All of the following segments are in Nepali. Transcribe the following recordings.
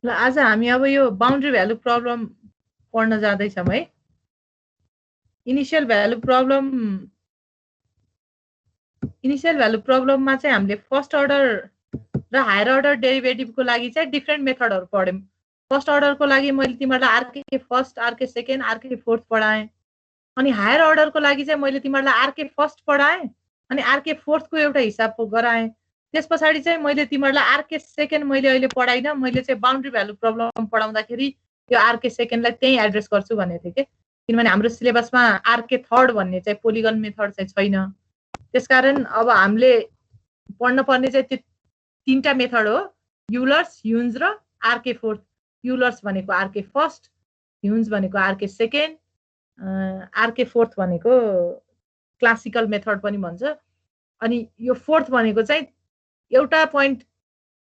ल आज हामी अब यो बाउन्ड्री भ्यालु प्रब्लम पढ्न जाँदैछौँ है। इनिशियल भ्यालु प्रब्लममा चाहिँ हामीले फर्स्ट अर्डर र हायर अर्डर डेरिभेटिभको लागि चाहिँ डिफ्रेन्ट मेथडहरू पढ्यौँ। फर्स्ट अर्डरको लागि मैले तिमीहरूलाई R K first, R K second, R K fourth पढाएँ। अनि हायर अर्डरको लागि चाहिँ मैले तिमीहरूलाई आरके फर्स्ट पढाएँ अनि आरके फोर्थको एउटा हिसाब गराएँ। त्यस पछाडि चाहिँ मैले तिमीहरूलाई आरके सेकेन्ड मैले अहिले पढाइनँ, मैले चाहिँ बाउन्ड्री भ्यालु प्रब्लम पढाउँदाखेरि यो आरके सेकेन्डलाई त्यहीँ एड्रेस गर्छु भनेको थिएँ कि, किनभने हाम्रो सिलेबसमा आरके थर्ड भन्ने चाहिँ पोलिगन मेथड चाहिँ छैन। त्यसकारण अब हामीले पढ्न पर्ने चाहिँ त्यो तीनटा मेथड हो, युलर्स, ह्युन्ज र आरके फोर्थ। युलर्स भनेको आरके फर्स्ट, ह्युन्ज भनेको आरके सेकेन्ड, आरके फोर्थ भनेको क्लासिकल मेथड पनि भन्छ। अनि यो फोर्थ भनेको चाहिँ एउटा पोइन्ट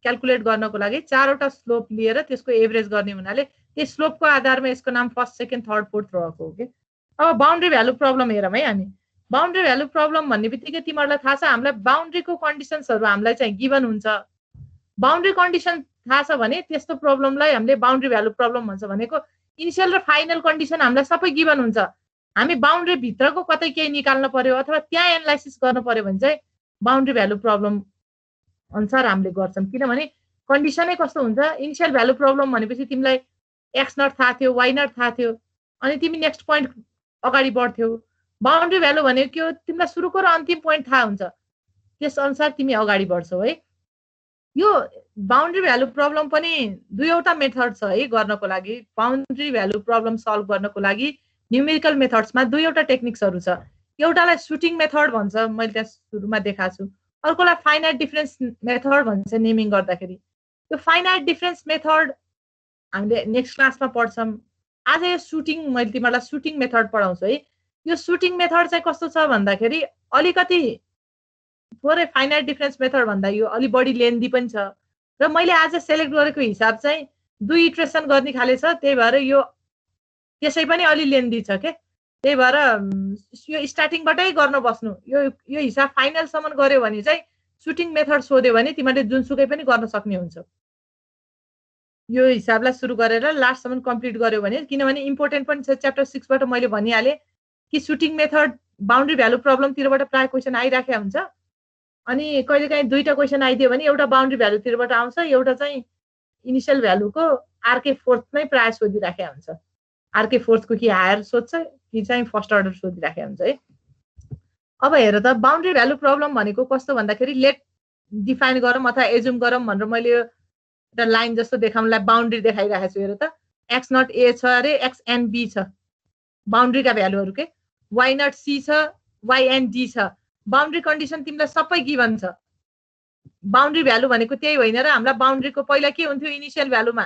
क्याल्कुलेट गर्नको लागि चारवटा स्लोप लिएर त्यसको एभरेज गर्ने हुनाले त्यही स्लोपको आधारमा यसको नाम फर्स्ट, सेकेन्ड, थर्ड, फोर्थ रहेको हो कि। अब बाउन्ड्री भ्यालु प्रब्लम हेरौँ है हामी। बाउन्ड्री भ्यालु प्रब्लम भन्ने बित्तिकै तिमीहरूलाई थाहा छ हामीलाई बाउन्ड्रीको कन्डिसन्सहरू हामीलाई चाहिँ गिभन हुन्छ। बाउन्ड्री कन्डिसन थाहा छ भने त्यस्तो प्रब्लमलाई हामीले बाउन्ड्री भ्यालु प्रब्लम भन्छ। भनेको इनिसियल र फाइनल कन्डिसन हामीलाई सबै गिभन हुन्छ, हामी बाउन्ड्री भित्रको कतै केही निकाल्नु पर्यो अथवा त्यहाँ एनालाइसिस गर्नु पर्यो भने चाहिँ बाउन्ड्री भ्यालु प्रब्लम अनुसार हामीले गर्छौँ। किनभने कन्डिसनै कस्तो हुन्छ, इनिसियल भ्यालु प्रब्लम भनेपछि तिमीलाई एक्स नट थाहा थियो, वाइ नट थाहा थियो, अनि तिमी नेक्स्ट पोइन्ट अगाडि बढ्थ्यौ। बाउन्ड्री भ्यालु भनेको के हो, तिमीलाई सुरुको र अन्तिम पोइन्ट थाहा हुन्छ, त्यस अनुसार तिमी अगाडि बढ्छौ है। यो बाउन्ड्री भ्यालु प्रब्लम पनि दुईवटा मेथड छ है गर्नको लागि। बाउन्ड्री भ्यालु प्रब्लम सल्भ गर्नको लागि न्युमेरिकल मेथड्समा दुईवटा टेक्निक्सहरू छ। एउटालाई सुटिङ मेथड भन्छ, मैले त्यहाँ सुरुमा देखाएको छु। अर्कोलाई फाइनाइट डिफरेन्स मेथड भन्छ नेमिङ गर्दाखेरि। यो फाइनाइट डिफरेन्स मेथड हामीले नेक्स्ट क्लासमा पढ्छौँ। आज यो सुटिङ, मैले तिमीहरूलाई सुटिङ मेथड पढाउँछु है। यो सुटिङ मेथड चाहिँ कस्तो छ भन्दाखेरि अलिकति थोरै फाइनाइट डिफरेन्स मेथड भन्दा यो अलि बढी लेन्दी पनि छ र मैले आज सेलेक्ट गरेको हिसाब चाहिँ 2 इटरेसन गर्ने खाले छ, त्यही भएर यो त्यसै पनि अलि लेन्दी छ के। त्यही भएर यो स्टार्टिङबाटै गर्न बस्नु। यो हिसाब फाइनलसम्म गर्यो भने चाहिँ सुटिङ मेथड सोध्यो भने तिमीले जुनसुकै पनि गर्न सक्ने हुन्छ। यो हिसाबलाई सुरु गरेर लास्टसम्म कम्प्लिट गर्यो भने, किनभने इम्पोर्टेन्ट पनि छ। च्याप्टर 6 बाट मैले भनिहालेँ कि सुटिङ मेथड बाउन्ड्री भ्यालु प्रब्लमतिरबाट प्राय क्वेसन आइराखेको हुन्छ। अनि कहिलेकाहीँ दुईटा क्वेसन आइदियो भने एउटा बाउन्ड्री भ्यालुतिरबाट आउँछ, एउटा चाहिँ इनिसियल भ्यालुको आरके फोर्थ नै प्राय सोधिराखेको हुन्छ। आरके फोर्थको कि हायर सोध्छ कि चाहिँ फर्स्ट अर्डर सोधिराखेको हुन्छ है। अब हेर त, बाउन्ड्री भ्यालु प्रब्लम भनेको कस्तो भन्दाखेरि लेट डिफाइन गरौँ अथवा एजुम गरौँ भनेर मैले एउटा लाइन जस्तो देखाउनलाई बाउन्ड्री देखाइरहेको छु। हेर त, एक्स नट ए छ अरे, एक्स एन बी छ, बाउन्ड्रीका भ्यालुहरू के। वाइ नट सी छ, वाइ एन डी छ। बाउन्ड्री कन्डिसन तिमीलाई सबै गिभन छ। बाउन्ड्री भ्यालु भनेको त्यही होइन र। हामीलाई बाउन्ड्रीको पहिला के हुन्थ्यो, इनिसियल भ्यालुमा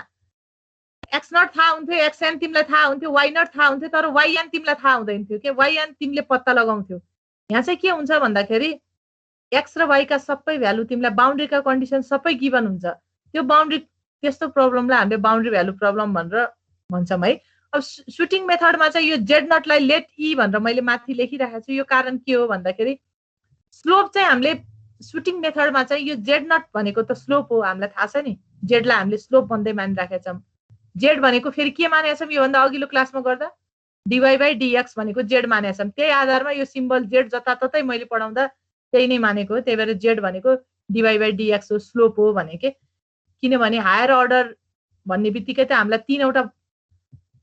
एक्स नट थाहा हुन्थ्यो, एक्स एन तिमीलाई थाहा हुन्थ्यो, वाइ नट थाहा हुन्थ्यो, तर वाइ एन तिमीलाई थाहा हुँदैन थियो के। वाइ एन तिमीले पत्ता लगाउँथ्यो। यहाँ चाहिँ के हुन्छ भन्दाखेरि एक्स र वाइका सबै भ्यालु तिमीलाई बाउन्ड्रीका कन्डिसन सबै गिभन हुन्छ। त्यो बाउन्ड्री, त्यस्तो प्रब्लमलाई हामीले बाउन्ड्री भ्यालु प्रब्लम भनेर भन्छौँ है। अब सुटिङ मेथडमा चाहिँ यो जेड नटलाई लेट ई भनेर मैले माथि लेखिरहेको छु। यो कारण के हो भन्दाखेरि स्लोप चाहिँ हामीले सुटिङ मेथडमा चाहिँ यो जेड नट भनेको त स्लोप हो, हामीलाई थाहा छ नि। जेडलाई हामीले स्लोप भन्दै मानिराखेका छौँ। जेड भनेको फेरि के मानेका छौँ, योभन्दा अघिल्लो क्लासमा गर्दा डिवाई बाई डिएक्स भनेको जेड मानेका छौँ। त्यही आधारमा यो सिम्बल जेड जताततै मैले पढाउँदा त्यही नै मानेको हो। त्यही भएर जेड भनेको डिवाई बाई डिएक्स हो, स्लोप हो भनेको। किनभने हायर अर्डर भन्ने बित्तिकै त हामीलाई तीनवटा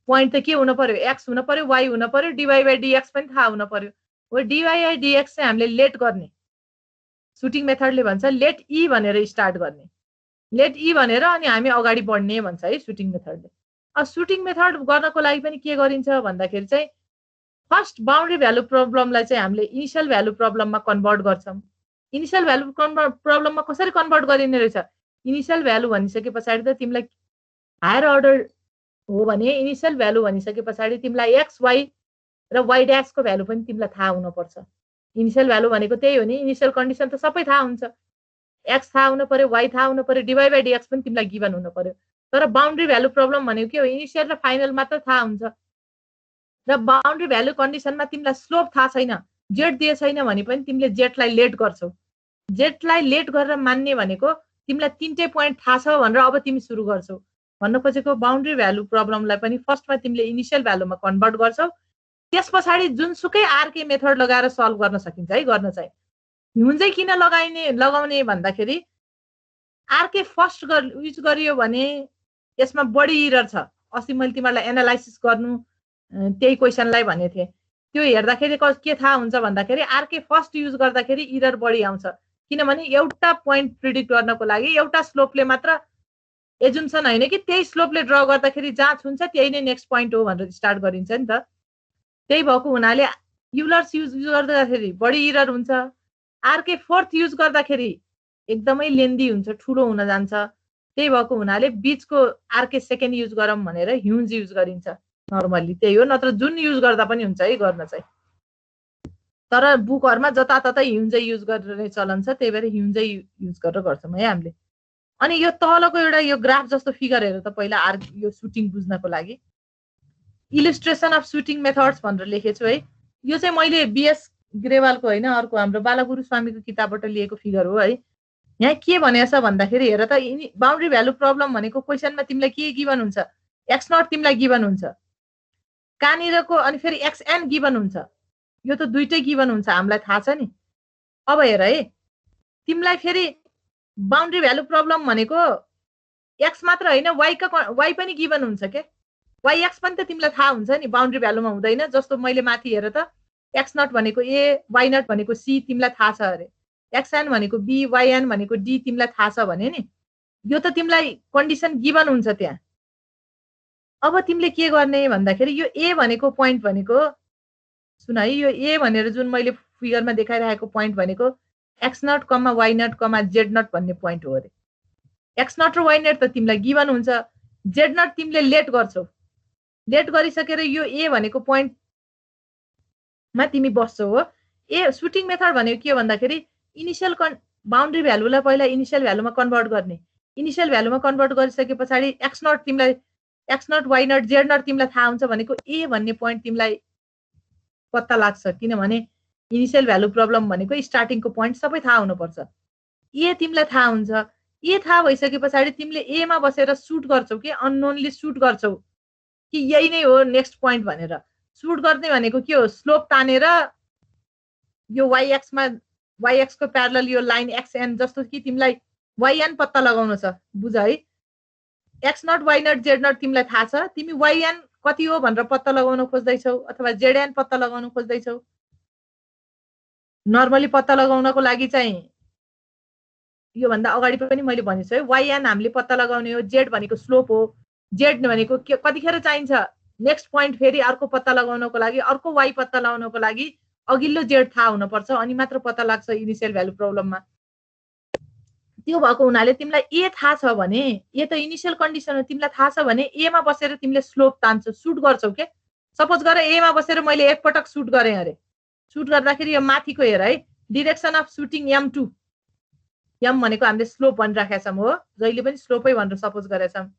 पोइन्ट त के हुनु पर्यो, एक्स हुनु पर्यो, वाइ हुनु पर्यो, डिवाई बाई डिएक्स पनि थाहा हुनु पर्यो। हो, डिवाई बाई डिएक्स चाहिँ हामीले लेट गर्ने, सुटिङ मेथडले भन्छ लेट ई भनेर स्टार्ट गर्ने। लेट ई भनेर अनि हामी अगाडि बढ्ने भन्छ है सुटिङ मेथडले। अब सुटिङ मेथड गर्नको लागि पनि के गरिन्छ भन्दाखेरि चाहिँ फर्स्ट बाउन्ड्री भ्यालु प्रब्लमलाई चाहिँ हामीले इनिसियल भ्यालु प्रब्लममा कन्भर्ट गर्छौँ। इनिसियल भ्यालु प्रब्लममा कसरी कन्भर्ट गरिने रहेछ, इनिसियल भ्यालु भनिसके पछाडि त तिमीलाई हायर अर्डर हो भने इनिसियल भ्यालु भनिसके पछाडि तिमीलाई एक्स वाइ र वाइ ड्यासको भ्यालु पनि तिमीलाई थाहा हुनुपर्छ। इनिसियल भ्यालु भनेको त्यही हो नि, इनिसियल कन्डिसन त सबै थाहा हुन्छ। एक्स थाहा हुनु पर्यो, वाइ थाहा हुनु पर्यो, डिवाई बाई डिएक्स पनि तिमीलाई गिभन हुनु पर्यो। तर बाउन्ड्री भ्यालु प्रब्लम भनेको के हो, इनिसियल र फाइनल मात्र थाहा हुन्छ। र बाउन्ड्री भ्यालु कन्डिसनमा तिमीलाई स्लोप थाहा छैन, जेड दिए छैन भने पनि तिमीले जेडलाई लेट गर्छौ। जेडलाई लेट गरेर मान्ने भनेको तिमीलाई तीनटै पोइन्ट थाहा छ भनेर अब तिमी सुरु गर्छौ। भन्न खोजेको बाउन्ड्री भ्यालु प्रब्लमलाई पनि फर्स्टमा तिमीले इनिशियल भ्यालुमा कन्भर्ट गर्छौ, त्यस पछाडि जुनसुकै आरके मेथड लगाएर सल्भ गर्न सकिन्छ है। गर्न चाहिँ ह्युन चाहिँ किन लगाउने भन्दाखेरि आरके फर्स्ट युज गरियो भने यसमा बढी इरर छ। अस्ति मैले तिमीलाई एनालाइसिस गर्नु त्यही क्वेसनलाई भनेको थिएँ। त्यो हेर्दाखेरि के थाहा हुन्छ भन्दाखेरि आरके फर्स्ट युज गर्दाखेरि इरर बढी आउँछ, किनभने एउटा पोइन्ट प्रिडिक्ट गर्नको लागि एउटा स्लोपले मात्र एजुम्सन होइन कि त्यही स्लोपले ड्र गर्दाखेरि जहाँ छुन्छ त्यही नै नेक्स्ट पोइन्ट हो भनेर स्टार्ट गरिन्छ नि त। त्यही भएको हुनाले युलर्स युज गर्दाखेरि बढी इरर हुन्छ। आरके फोर्थ युज गर्दाखेरि एकदमै लेन्दी हुन्छ, ठुलो हुन जान्छ। त्यही भएको हुनाले बीचको आरके सेकेन्ड युज गरौँ भनेर ह्युन्ज युज गरिन्छ नर्मली। त्यही हो, नत्र जुन युज गर्दा पनि हुन्छ है गर्न चाहिँ। तर बुकहरुमा जताततै ह्युन्जै युज गर्ने चलन छ, त्यही भएर ह्युन्जै युज गरेर गर्छौँ है हामीले। अनि यो तलको एउटा यो ग्राफ जस्तो फिगर हेर त पहिला यो सुटिङ बुझ्नको लागि। इलिस्ट्रेसन अफ सुटिङ मेथड्स भनेर लेखेछु है। यो चाहिँ मैले बीएस ग्रेवालको होइन, अर्को हाम्रो बालागुरु स्वामीको किताबबाट लिएको फिगर हो है। यहाँ के भनेछ भन्दाखेरि हेर त, बाउन्ड्री भ्यालु प्रब्लम भनेको क्वेसनमा तिमीलाई के गिभन हुन्छ, एक्स नट तिमीलाई गिभन हुन्छ कहाँनिरको, अनि फेरि एक्सएन गिभन हुन्छ। यो त दुइटै गिभन हुन्छ, हामीलाई थाहा छ नि। अब हेर है, तिमीलाई फेरि बाउन्ड्री भ्यालु प्रब्लम भनेको एक्स मात्र होइन, वाइ पनि गिभन हुन्छ के। वाइ एक्स पनि त तिमीलाई थाहा हुन्छ नि, बाउन्ड्री भ्यालुमा हुँदैन। जस्तो मैले माथि हेर त, एक्स नट भनेको ए, वाइ नट भनेको सी तिमीलाई थाहा छ अरे, एक्सएन भनेको बी, वाइएन भनेको डी तिमीलाई थाहा छ भने नि, यो त तिमीलाई कन्डिसन गिभन हुन्छ त्यहाँ। अब तिमीले के गर्ने भन्दाखेरि यो ए भनेको पोइन्ट भनेको, सुन है, यो ए भनेर जुन मैले फिगरमा देखाइरहेको पोइन्ट भनेको x naught comma y naught comma z naught भन्ने पोइन्ट हो अरे। एक्स नट र वाइ नट त तिमीलाई गिभन हुन्छ, जेड नट तिमीले लेट गर्छौ। लेट गरिसकेर यो ए भनेको पोइन्टमा तिमी बस्छौ हो। ए सुटिङ मेथड भनेको के हो भन्दाखेरि इनिशियल बाउन्ड्री भ्यालुलाई पहिला इनिशियल भ्यालुमा कन्भर्ट गर्ने। इनिशियल भ्यालुमा कन्भर्ट गरिसके पछाडि एक्स नट तिमीलाई, x naught why naught Z naught तिमीलाई थाहा हुन्छ भनेको ए भन्ने पोइन्ट तिमीलाई पत्ता लाग्छ, किनभने इनिशियल भ्यालु प्रब्लम भनेको स्टार्टिङको पोइन्ट सबै थाहा हुनुपर्छ। ए तिमीलाई थाहा हुन्छ। ए थाहा भइसके पछाडि तिमीले एमा बसेर सुट गर्छौ कि अननोनली सुट गर्छौ कि यही नै हो नेक्स्ट पोइन्ट भनेर। सुट गर्ने भनेको के हो, स्लोप तानेर यो वाइ एक्सको प्यारलल यो लाइन एक्सएन, जस्तो कि तिमीलाई वाइएन पत्ता लगाउनु छ, बुझ है। X naught why naught Z naught तिमीलाई थाहा छ, तिमी वाइएन कति हो भनेर पत्ता लगाउन खोज्दैछौ अथवा जेडएन पत्ता लगाउन खोज्दैछौ। नर्मली पत्ता लगाउनको लागि चाहिँ योभन्दा अगाडि पनि मैले भनेछु है, वाइएन हामीले पत्ता लगाउने हो, जेड भनेको स्लोप हो, जेड भनेको कतिखेर चाहिन्छ नेक्स्ट पोइन्ट फेरि अर्को पत्ता लगाउनको लागि, अर्को वाइ पत्ता लगाउनको लागि अघिल्लो जेड थाहा हुनुपर्छ, अनि मात्र पत्ता लाग्छ इनिशियल भ्यालु प्रब्लममा। त्यो भएको हुनाले तिमीलाई ए थाहा छ भने, ए त इनिशियल कन्डिसन हो, तिमीलाई थाहा छ भने एमा बसेर तिमीले स्लोप तान्छौ, सुट गर्छौ के। सपोज गर एमा बसेर मैले एकपटक सुट गरेँ अरे, सुट गर्दाखेरि यो माथिको हेर है, direction of shooting M2, am भनेको हामीले स्लोप भनिराखेका छौँ हो, जहिले पनि स्लोपै भनेर सपोज गरेका छौँ।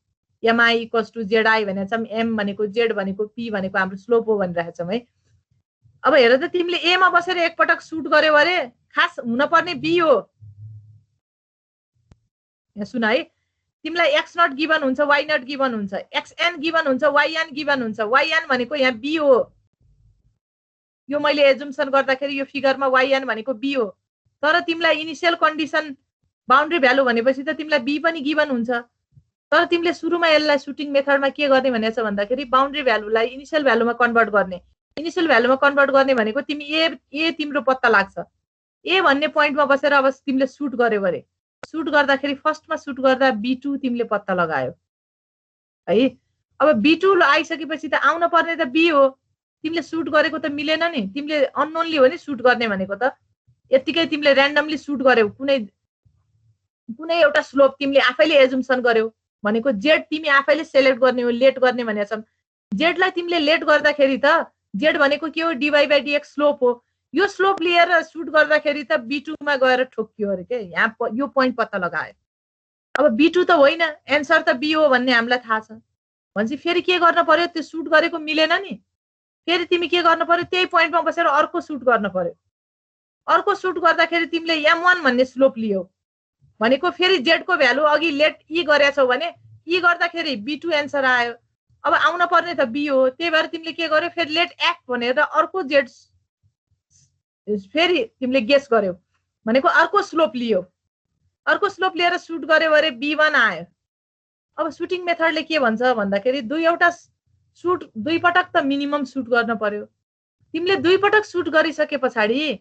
एमआई इक्वल्स टु जेडआई भनेको छौँ, एम भनेको जेड भनेको पी भनेको हाम्रो स्लोप हो भनिराखेका छौँ है। अब हेर त, तिमीले एमा बसेर एकपटक सुट गर्यौ अरे, खास हुनपर्ने बी हो। सुन है, तिमीलाई एक्स नट गिभन हुन्छ, वाइ नट गिभन हुन्छ, एक्सएन गिभन हुन्छ, वाइएन गिभन हुन्छ। वाइएन भनेको यहाँ बी हो, यो मैले एजुम्सन गर्दाखेरि यो फिगरमा वाइएन भनेको बी हो। तर तिमीलाई इनिशियल कन्डिसन बाउन्ड्री भ्यालु भनेपछि त तिमीलाई बी पनि गिभन हुन्छ। तर तिमीले सुरुमा यसलाई सुटिङ मेथडमा के गर्ने भनेको छ भन्दाखेरि बाउन्ड्री भ्यालुलाई इनिशियल भ्यालुमा कन्भर्ट गर्ने। इनिशियल भ्यालुमा कन्भर्ट गर्ने भनेको तिमी ए तिम्रो पत्ता लाग्छ, ए भन्ने पोइन्टमा बसेर अब तिमीले सुट गर्यौ अरे, सुट गर्दाखेरि फर्स्टमा सुट गर्दा B2 तिमीले पत्ता लगायो है। अब B2 आइसकेपछि त आउन पर्ने त बी हो, तिमीले सुट गरेको त मिलेन नि, तिमीले अननोनली हो नि सुट गर्ने भनेको त। यतिकै तिमीले र्यान्डमली सुट गर्यौ, कुनै एउटा स्लोप तिमीले आफैले एजुम्सन गर्यौ भनेको जेड तिमी आफैले सेलेक्ट गर्ने हो, लेट गर्ने भनेको छ। जेडलाई तिमीले लेट गर्दाखेरि त जेड भनेको के हो, dy/dx स्लोप हो। यो स्लोप लिएर सुट गर्दाखेरि त B2 मा गएर ठोक्कियो अरे के, यहाँ यो पोइन्ट पत्ता लगायो। अब B2 त होइन, एन्सर त बी हो भन्ने हामीलाई थाहा छ भनेपछि फेरि के गर्न पर्यो, त्यो सुट गरेको मिलेन नि, फेरि तिमी के गर्न पर्यो, त्यही पोइन्टमा बसेर अर्को सुट गर्न पर्यो। अर्को सुट गर्दाखेरि तिमीले M1 भन्ने स्लोप लियौ भनेको फेरि जेडको भ्यालु अघि लेट ई गरेछौ भने ई गर्दाखेरि B2 एन्सर आयो। अब आउन पर्ने त B हो, त्यही भएर तिमीले के गर्यो फेरि लेट एक्ट भनेर अर्को जेड फेरि तिमीले गेस गर्यो भनेको अर्को स्लोप लियो, अर्को स्लोप लिएर सुट गर्यो भने B1 आयो। अब सुटिङ मेथडले के भन्छ भन्दाखेरि दुई पटक त मिनिमम सुट गर्न पर्यो। तिमीले दुई पटक सुट गरिसके पछाडि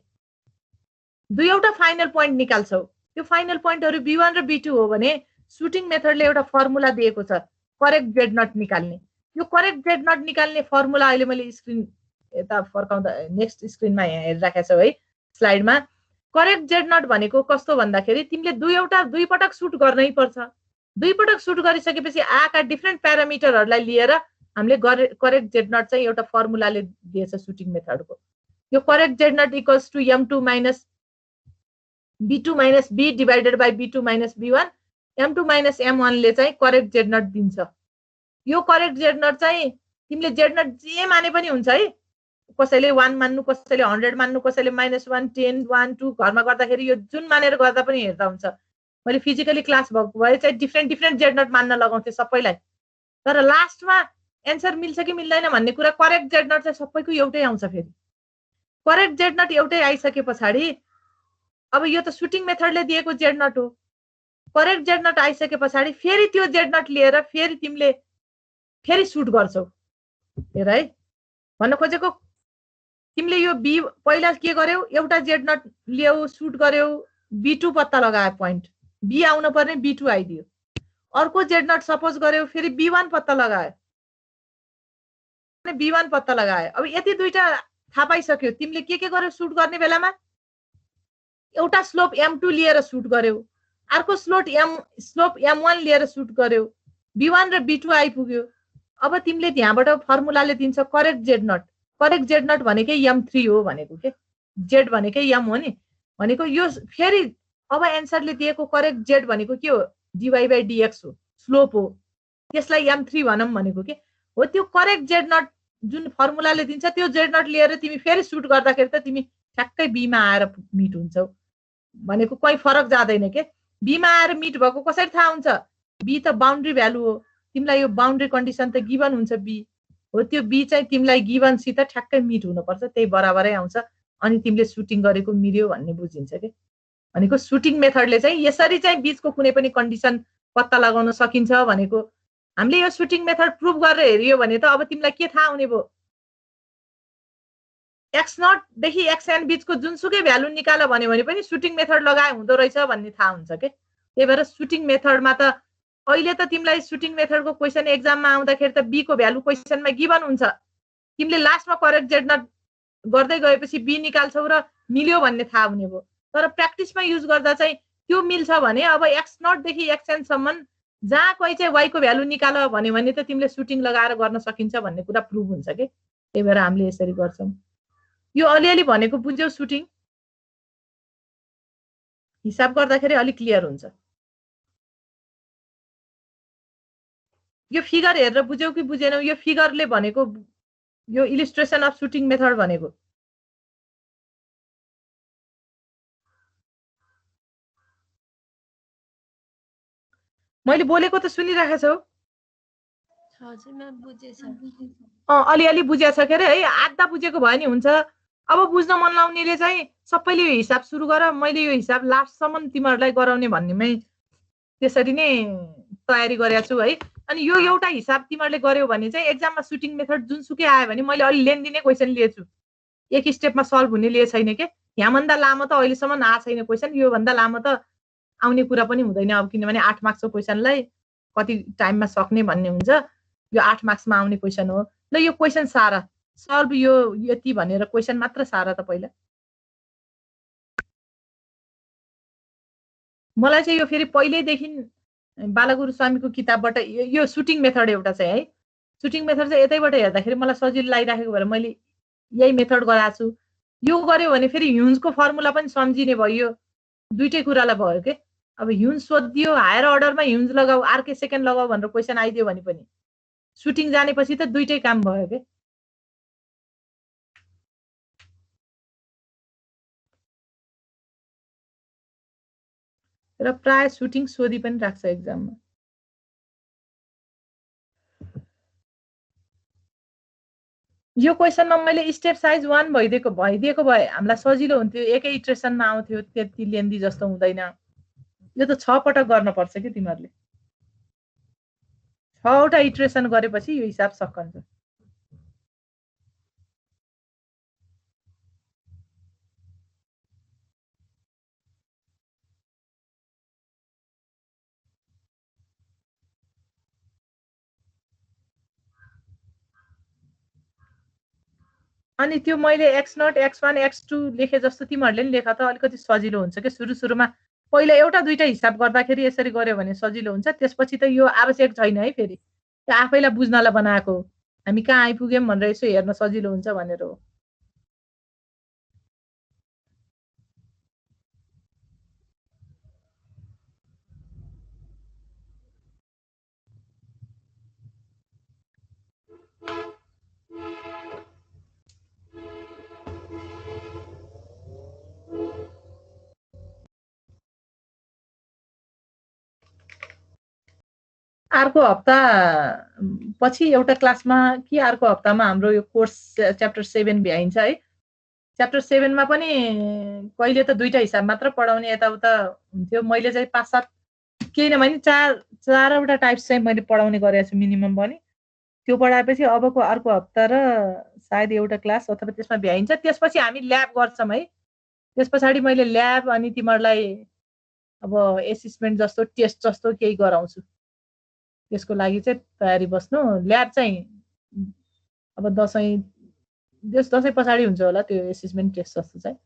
दुईवटा फाइनल पोइन्ट निकाल्छौ, त्यो फाइनल पोइन्टहरु B1 र B2 हो भने सुटिङ मेथडले एउटा फर्मुला दिएको छ करेक्ट जेड नट निकाल्ने। यो करेक्ट जेड नट निकाल्ने फर्मुला अहिले मैले स्क्रिन यता फर्काउँदा नेक्स्ट स्क्रिनमा यहाँ हेरिराखेको छ है स्लाइडमा। करेक्ट जेड नट भनेको कस्तो भन्दाखेरि तिमीले दुई पटक सुट गर्नै पर्छ। दुई पटक सुट गरिसकेपछि आएका डिफ्रेन्ट प्यारामिटरहरूलाई लिएर हामीले करेक्ट जेड नट चाहिँ एउटा फर्मुलाले दिएछ सुटिङ मेथडको। यो correct z naught equals to M2 minus B2 minus B divided by B2 minus B1, M2 minus M1 ले चाहिँ करेक्ट जेड नट दिन्छ। यो करेक्ट जेड नट चाहिँ तिमीले जेड नट जे माने पनि हुन्छ है, कसैले 1 मान्नु, कसैले 100 मान्नु, कसैले -1 10 1 2 घरमा गर्दाखेरि यो जुन मानेर गर्दा पनि हेर्दा हुन्छ। मैले फिजिकली क्लास भएको भए चाहिँ डिफ्रेन्ट जेड नट मान्न लगाउँथे सबैलाई, तर लास्टमा एन्सर मिल्छ कि मिल्दैन भन्ने कुरा करेक्ट जेड नट चाहिँ सबैको एउटै आउँछ। फेरि करेक्ट जेड नट एउटै आइसके पछाडि अब यो त सुटिङ मेथडले दिएको जेड नट हो, करेक्ट जेड नट आइसके पछाडि फेरि त्यो जेड नट लिएर फेरि तिमीले फेरि सुट गर्छौ। हेर है भन्न खोजेको, तिमीले यो बी पहिला के गर्यौ, एउटा जेड नट ल्याऊ सुट गर्यौ, B2 पत्ता लगायो पोइन्ट, बी आउन पर्ने B2 आइदियो। अर्को जेड नट सपोज गर्यौ फेरि B1 पत्ता लगायो, B1 पत्ता लगायो। अब यति दुईटा थाहा पाइसक्यो, तिमीले के गर्यौ सुट गर्ने बेलामा एउटा स्लोप M2 लिएर सुट गर्यौ, अर्को स्लोप M1 लिएर सुट गर्यौ, B1 र B2 आइपुग्यो। अब तिमीले त्यहाँबाट फर्मुलाले दिन्छ correct z naught. Correct z naught भनेकै M3 हो भनेको के, जेड भनेकै M हो नि भनेको। यो फेरि अब एन्सरले दिएको करेक्ट जेड भनेको के हो, dy/dx हो, स्लोप हो, त्यसलाई M3 भनौँ भनेको के हो। त्यो करेक्ट जेड नट जुन फर्मुलाले दिन्छ त्यो जेड नट लिएर तिमी फेरि सुट गर्दाखेरि त तिमी ठ्याक्कै बीमा आएर मिट हुन्छौ भनेको, कोही फरक जाँदैन के। बीमा आएर मिट भएको कसरी थाहा हुन्छ, बी त बाउन्ड्री भ्यालु हो, तिमीलाई यो बाउन्ड्री कन्डिसन त गिभन हुन्छ बी हो, त्यो बी चाहिँ तिमीलाई गिभनसित ठ्याक्कै मिट हुनुपर्छ, त्यही बराबरै आउँछ अनि तिमीले सुटिङ गरेको मिल्यो भन्ने बुझिन्छ के। भनेको सुटिङ मेथडले चाहिँ यसरी चाहिँ बीचको कुनै पनि कन्डिसन पत्ता लगाउन सकिन्छ भनेको। हामीले यो सुटिङ मेथड प्रुभ गरेर हेरियो भने त अब तिमीलाई के थाहा हुने भयो, x0 देखि xn बीचको जुनसुकै भ्यालु निकाल भन्यो भने पनि सुटिङ मेथड लगाए हुँदो रहेछ भन्ने थाहा हुन्छ के। त्यही भएर सुटिङ मेथडमा त अहिले त तिमीलाई सुटिङ मेथडको क्वेसन एक्जाममा आउँदाखेरि त बी को भ्यालु क्वेसनमा गिभन हुन्छ, तिमीले लास्टमा करेक्ट जेड नट गर्दै गएपछि बी निकाल्छौ र मिल्यो भन्ने थाहा हुने भयो। तर प्र्याक्टिसमा युज गर्दा चाहिँ त्यो मिल्छ भने अब x0 देखि xn सम्म जहाँ कोही चाहिँ y को भ्यालु निकाल भन्यो भने त तिमीले सुटिङ लगाएर गर्न सकिन्छ भन्ने कुरा प्रुभ हुन्छ के। त्यही भएर हामीले यसरी गर्छौँ। यो अलिअलि भनेको बुझ्यौ, सुटिङ हिसाब गर्दाखेरि अलिक क्लियर हुन्छ। यो फिगर हेरेर बुझ्यौ कि बुझेनौ, यो फिगरले भनेको यो इलिस्ट्रेसन अफ सुटिङ मेथड भनेको। मैले बोलेको त सुनिराखेको छौ? हजुर म्याम बुझेछ। अलिअलि बुझेछ के अरे है, आधा बुझेको भयो नि हुन्छ। अब बुझ्न मन लाउनेले चाहिँ सबैले यो हिसाब सुरु गर, मैले यो हिसाब लास्टसम्म तिमीहरूलाई गराउने भन्नेमै त्यसरी नै तयारी गरेको छु है। अनि यो एउटा हिसाब तिमीहरूले गर्यौ भने चाहिँ एक्जाममा सुटिङ मेथड जुनसुकै आयो भने मैले अलि लेन्दी नै क्वेसन लिएछु, एक स्टेपमा सल्भ हुने लिए छैन के। यहाँभन्दा लामो त अहिलेसम्म आएको छैन क्वेसन, योभन्दा लामो त आउने कुरा पनि हुँदैन अब, किनभने 8 मार्क्सको क्वेसनलाई कति टाइममा सक्ने भन्ने हुन्छ। यो 8 मार्क्समा आउने क्वेसन हो। ल यो क्वेसन सारा सल्भ, यो यति भनेर क्वेसन मात्र सारा त पहिला। मलाई चाहिँ यो फेरि पहिल्यैदेखि बालगुरु स्वामीको किताबबाट यो सुटिङ मेथड एउटा चाहिँ है, सुटिङ मेथड चाहिँ यतैबाट हेर्दाखेरि मलाई सजिलो लागिराखेको भएर मैले यही मेथड गराएको छु। यो गर्यो भने फेरि ह्युन्सको फर्मुला पनि सम्झिने भयो, दुईटै कुरालाई भयो के। अब ह्युन्स सोधिदियो, हायर अर्डरमा ह्युन्स लगाऊ, आरके सेकेन्ड लगाऊ भनेर क्वेसन आइदियो भने पनि सुटिङ जानेपछि त दुईटै काम भयो के। र प्राय सुटिङ सोधि पनि राख्छ एक्जाममा। यो क्वेसनमा मैले स्टेप साइज 1 भइदिएको भए हामीलाई सजिलो हुन्थ्यो, एकै इटरेसनमा आउँथ्यो, त्यति लेन्दी जस्तो हुँदैन। यो त 6 पटक गर्न पर्छ कि तिमीहरूले, 6 वटा इटरेसन गरेपछि यो हिसाब सकिन्छ। अनि त्यो मैले x0 x1 x2 लेखे जस्तो तिमीहरूले नि लेख त अलिकति सजिलो हुन्छ के। सुरुमा पहिला एउटा दुईटा हिसाब गर्दाखेरि यसरी गर्यो भने सजिलो हुन्छ, त्यसपछि त यो आवश्यक छैन है। फेरि त्यो आफैलाई बुझ्नलाई बनाएको, हामी कहाँ आइपुग्यौँ भनेर यसो हेर्न सजिलो हुन्छ भनेर हो। अर्को हप्ता पछि एउटा क्लासमा कि अर्को हप्तामा हाम्रो यो कोर्स च्याप्टर 7 भ्याइन्छ है। च्याप्टर 7 मा पनि कहिले त दुईटा हिसाब मात्र पढाउने यताउता हुन्थ्यो। मैले चाहिँ 5-7 केही नभए चारवटा टाइप्स चाहिँ मैले पढाउने गरेको छु मिनिमम पनि। त्यो पढाएपछि अबको अर्को हप्ता र सायद एउटा क्लास अथवा त्यसमा भ्याइन्छ। त्यसपछि हामी ल्याब गर्छौँ है। त्यस पछाडि मैले ल्याब अनि तिमीहरूलाई अब एसेसमेन्ट जस्तो टेस्ट जस्तो केही गराउँछु। त्यसको लागि चाहिँ तयारी बस्नु। ल्याब चाहिँ अब दसैँ पछाडि हुन्छ होला त्यो एसेसमेन्ट टेस्ट जस्तो चाहिँ।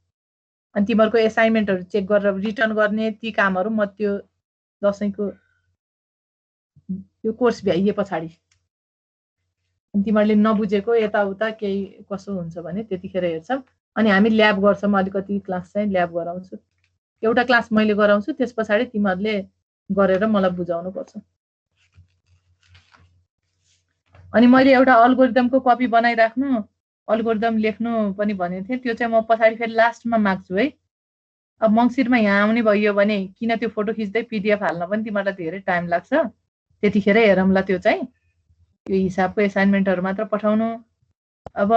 अनि तिमीहरूको एसाइनमेन्टहरू चेक गरेर रिटर्न गर्ने ती कामहरू म त्यो दसैँको यो कोर्स भ्याइए पछाडि। अनि तिमीहरूले नबुझेको यताउता केही कसो हुन्छ भने त्यतिखेर हेर्छौँ। अनि हामी ल्याब गर्छौँ, अलिकति क्लास चाहिँ ल्याब गराउँछु। एउटा क्लास मैले गराउँछु, त्यस पछाडि तिमीहरूले गरेर मलाई बुझाउनु पर्छ। अनि मैले एउटा अल्गोरिदमको कपी बनाइराख्नु, अल्गोरिदम लेख्नु पनि भनेको थिएँ। त्यो चाहिँ म पछाडि फेरि लास्टमा माग्छु है। अब मङ्सिरमा यहाँ आउने भइयो भने किन त्यो फोटो खिच्दै पिडिएफ हाल्न पनि तिमीहरूलाई धेरै टाइम लाग्छ। त्यतिखेर हेरौँला। त्यो चाहिँ त्यो हिसाबको एसाइनमेन्टहरू मात्र पठाउनु। अब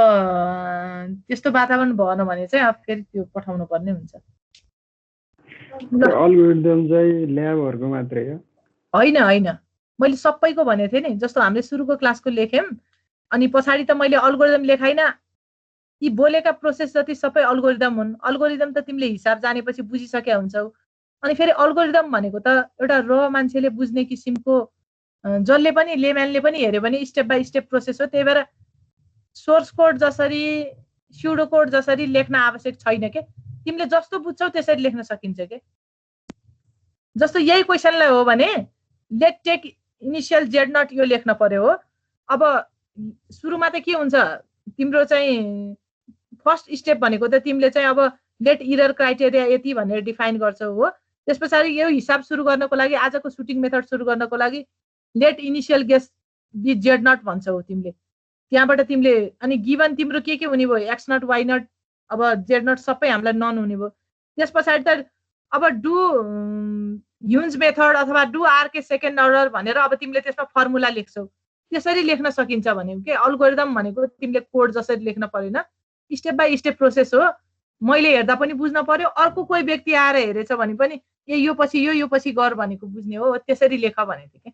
त्यस्तो वातावरण भएन भने चाहिँ अब फेरि त्यो पठाउनु पर्ने हुन्छ। अल्गोरिदम चाहिँ ल्याबहरुको मात्रै हो? होइन, मैले सबैको भनेको थिएँ नि। जस्तो हामीले सुरुको क्लासको लेख्यौँ, अनि पछाडि त मैले अल्गोरिदम लेखाइन। यी बोलेका प्रोसेस जति सबै अल्गोरिदम हुन्। अल्गोरिदम त तिमीले हिसाब जानेपछि बुझिसकेका हुन्छौ। अनि फेरि अल्गोरिदम भनेको त एउटा र मान्छेले बुझ्ने किसिमको, जसले पनि लेम्यानले पनि हेऱ्यो भने स्टेप बाई स्टेप प्रोसेस हो। त्यही भएर सोर्स कोड जसरी स्युडो कोड जसरी लेख्न आवश्यक छैन के। तिमीले जस्तो बुझ्छौ त्यसरी लेख्न सकिन्छ के। जस्तो यही क्वेसनलाई हो भने let take initial z naught यो लेख्न पर्यो हो। अब सुरुमा त के हुन्छ, तिम्रो चाहिँ फर्स्ट स्टेप भनेको त तिमीले चाहिँ अब लेट इरर क्राइटेरिया यति भनेर डिफाइन गर्छौ हो। त्यस पछाडि यो हिसाब सुरु गर्नको लागि, आजको सुटिङ मेथड सुरु गर्नको लागि let initial guess be z naught भन्छौ तिमीले। त्यहाँबाट तिमीले अनि गिभन तिम्रो के हुने भयो, एक्स नट वाइ नट, अब जेड नट सबै हामीलाई नन हुने भयो। त्यस पछाडि त अब डु ह्युन्ज मेथड अथवा डु आरके सेकेन्ड अर्डर भनेर अब तिमीले त्यसमा फर्मुला लेख्छौ। त्यसरी लेख्न सकिन्छ भनेको के। अल्गोरिदम भनेको तिमीले कोड जसरी लेख्न परेन, स्टेप बाई स्टेप प्रोसेस हो। मैले हेर्दा पनि बुझ्न पर्यो, अर्को कोही व्यक्ति आएर हेरेछ भने पनि यो पछि यो पछि गर भनेको बुझ्ने हो। त्यसरी लेख भनेको के।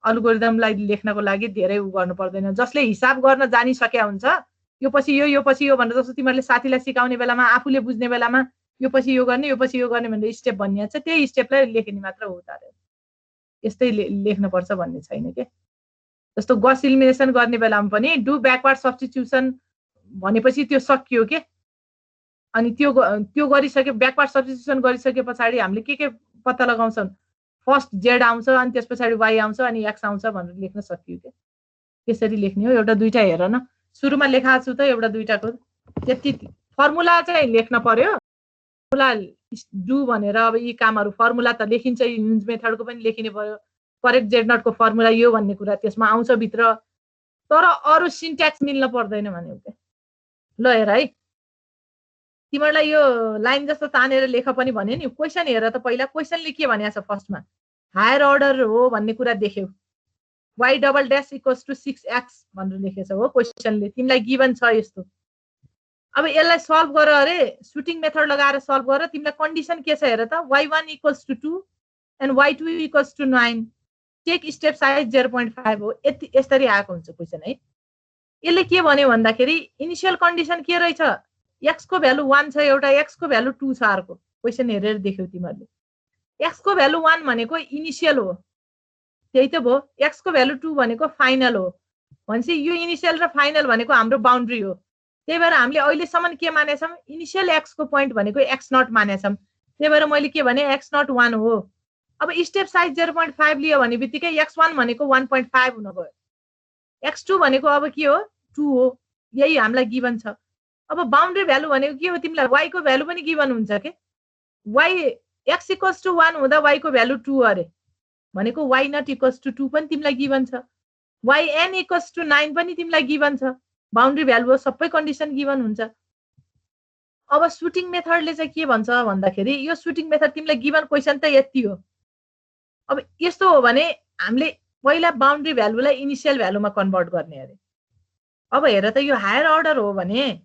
अल्गोरिदमलाई लेख्नको लागि धेरै उ गर्नु पर्दैन। जसले हिसाब गर्न जानिसकेका हुन्छ, यो पछि यो भनेर, जस्तो तिमीहरूले साथीलाई सिकाउने बेलामा, आफूले बुझ्ने बेलामा यो पछि यो गर्ने भनेर स्टेप भनिन्छ, त्यही स्टेपलाई लेख्ने मात्र हो त। यस्तै लेख्नुपर्छ भन्ने छैन के। जस्तो गस इलिमिनेसन गर्ने बेलामा पनि डु ब्याकवर्ड सब्स्टिट्युसन भनेपछि त्यो सकियो के। अनि त्यो गरिसके, ब्याकवर्ड सब्स्टिट्युसन गरिसके पछाडि हामीले के पत्ता लगाउँछौँ, फर्स्ट जेड आउँछ, अनि त्यस पछाडि वाइ आउँछ, अनि एक्स आउँछ भनेर लेख्न सकियो के। त्यसरी लेख्ने हो। एउटा दुईटा हेर न, सुरुमा लेखाएको छु त एउटा दुईटाको त्यति फर्मुला चाहिँ लेख्न पर्यो। फर्मुला डु भनेर अब यी कामहरू फर्मुला त लेखिन्छ, ह्युन्ज मेथडको पनि लेखिने पर्यो। करेक्ट जेड नटको फर्मुला यो भन्ने कुरा त्यसमा आउँछ भित्र, तर अरू सिन्ट्याक्स मिल्न पर्दैन भन्यो के। ल हेर है, तिमीहरूलाई यो लाइन जस्तो तानेर लेख पनि भन्यो नि। क्वेसन हेर त पहिला, क्वेसनले के भनेको छ फर्स्टमा, हायर अर्डर हो भन्ने कुरा देख्यौ। y double dash equals to 6x भनेर लेखेछ हो क्वेसनले, तिमीलाई गिभन छ यस्तो। अब यसलाई सल्भ गर अरे, सुटिङ मेथड लगाएर सल्भ गर, तिमीलाई कन्डिसन के छ हेर त, y1 equals to 2 and y2 equals to 9, take step size 0.5 हो। यति यसरी आएको हुन्छ क्वेसन है। यसले के भन्यो भन्दाखेरि इनिशियल कन्डिसन के रहेछ, x को भ्यालु 1 छ एउटा, x को भ्यालु 2 छ अर्को। क्वेसन हेरेर देख्यौ तिमीहरूले, x को भ्यालु 1 भनेको इनिशियल हो, त्यही त भयो, x को भ्यालु 2 भनेको फाइनल हो। भनेपछि यो इनिशियल र फाइनल भनेको हाम्रो बाउन्ड्री हो। त्यही भएर हामीले अहिलेसम्म के मानेछौँ, इनिशियल x को पोइन्ट भनेको x0 मानेछौँ। त्यही भएर मैले के भने x0 1 हो। अब स्टेप साइज 0.5 लियो भने बित्तिकै x1 भनेको 1.5 हुन गयो, x2 भनेको अब के हो 2 हो, यही हामीलाई गिभन छ। अब बाउन्ड्री भ्यालु भनेको के हो, तिमीलाई y को भ्यालु पनि गिभन हुन्छ के, y x इक्वल्स टु 1 हुँदा y को भ्यालु 2 अरे भनेको y नट इक्वल्स टु 2 पनि तिमीलाई गिभन छ, yn इक्वल्स टु 9 पनि तिमीलाई गिभन छ। बाउन्ड्री भ्यालु हो, सबै कन्डिसन गिभन हुन्छ। अब सुटिङ मेथडले चाहिँ के भन्छ भन्दाखेरि, यो सुटिङ मेथड तिमीलाई गिभन क्वेसन त यति हो। अब यस्तो हो भने हामीले पहिला बाउन्ड्री भ्यालुलाई इनिशियल भ्यालुमा कन्भर्ट गर्ने अरे। अब हेर त यो हायर अर्डर हो भने,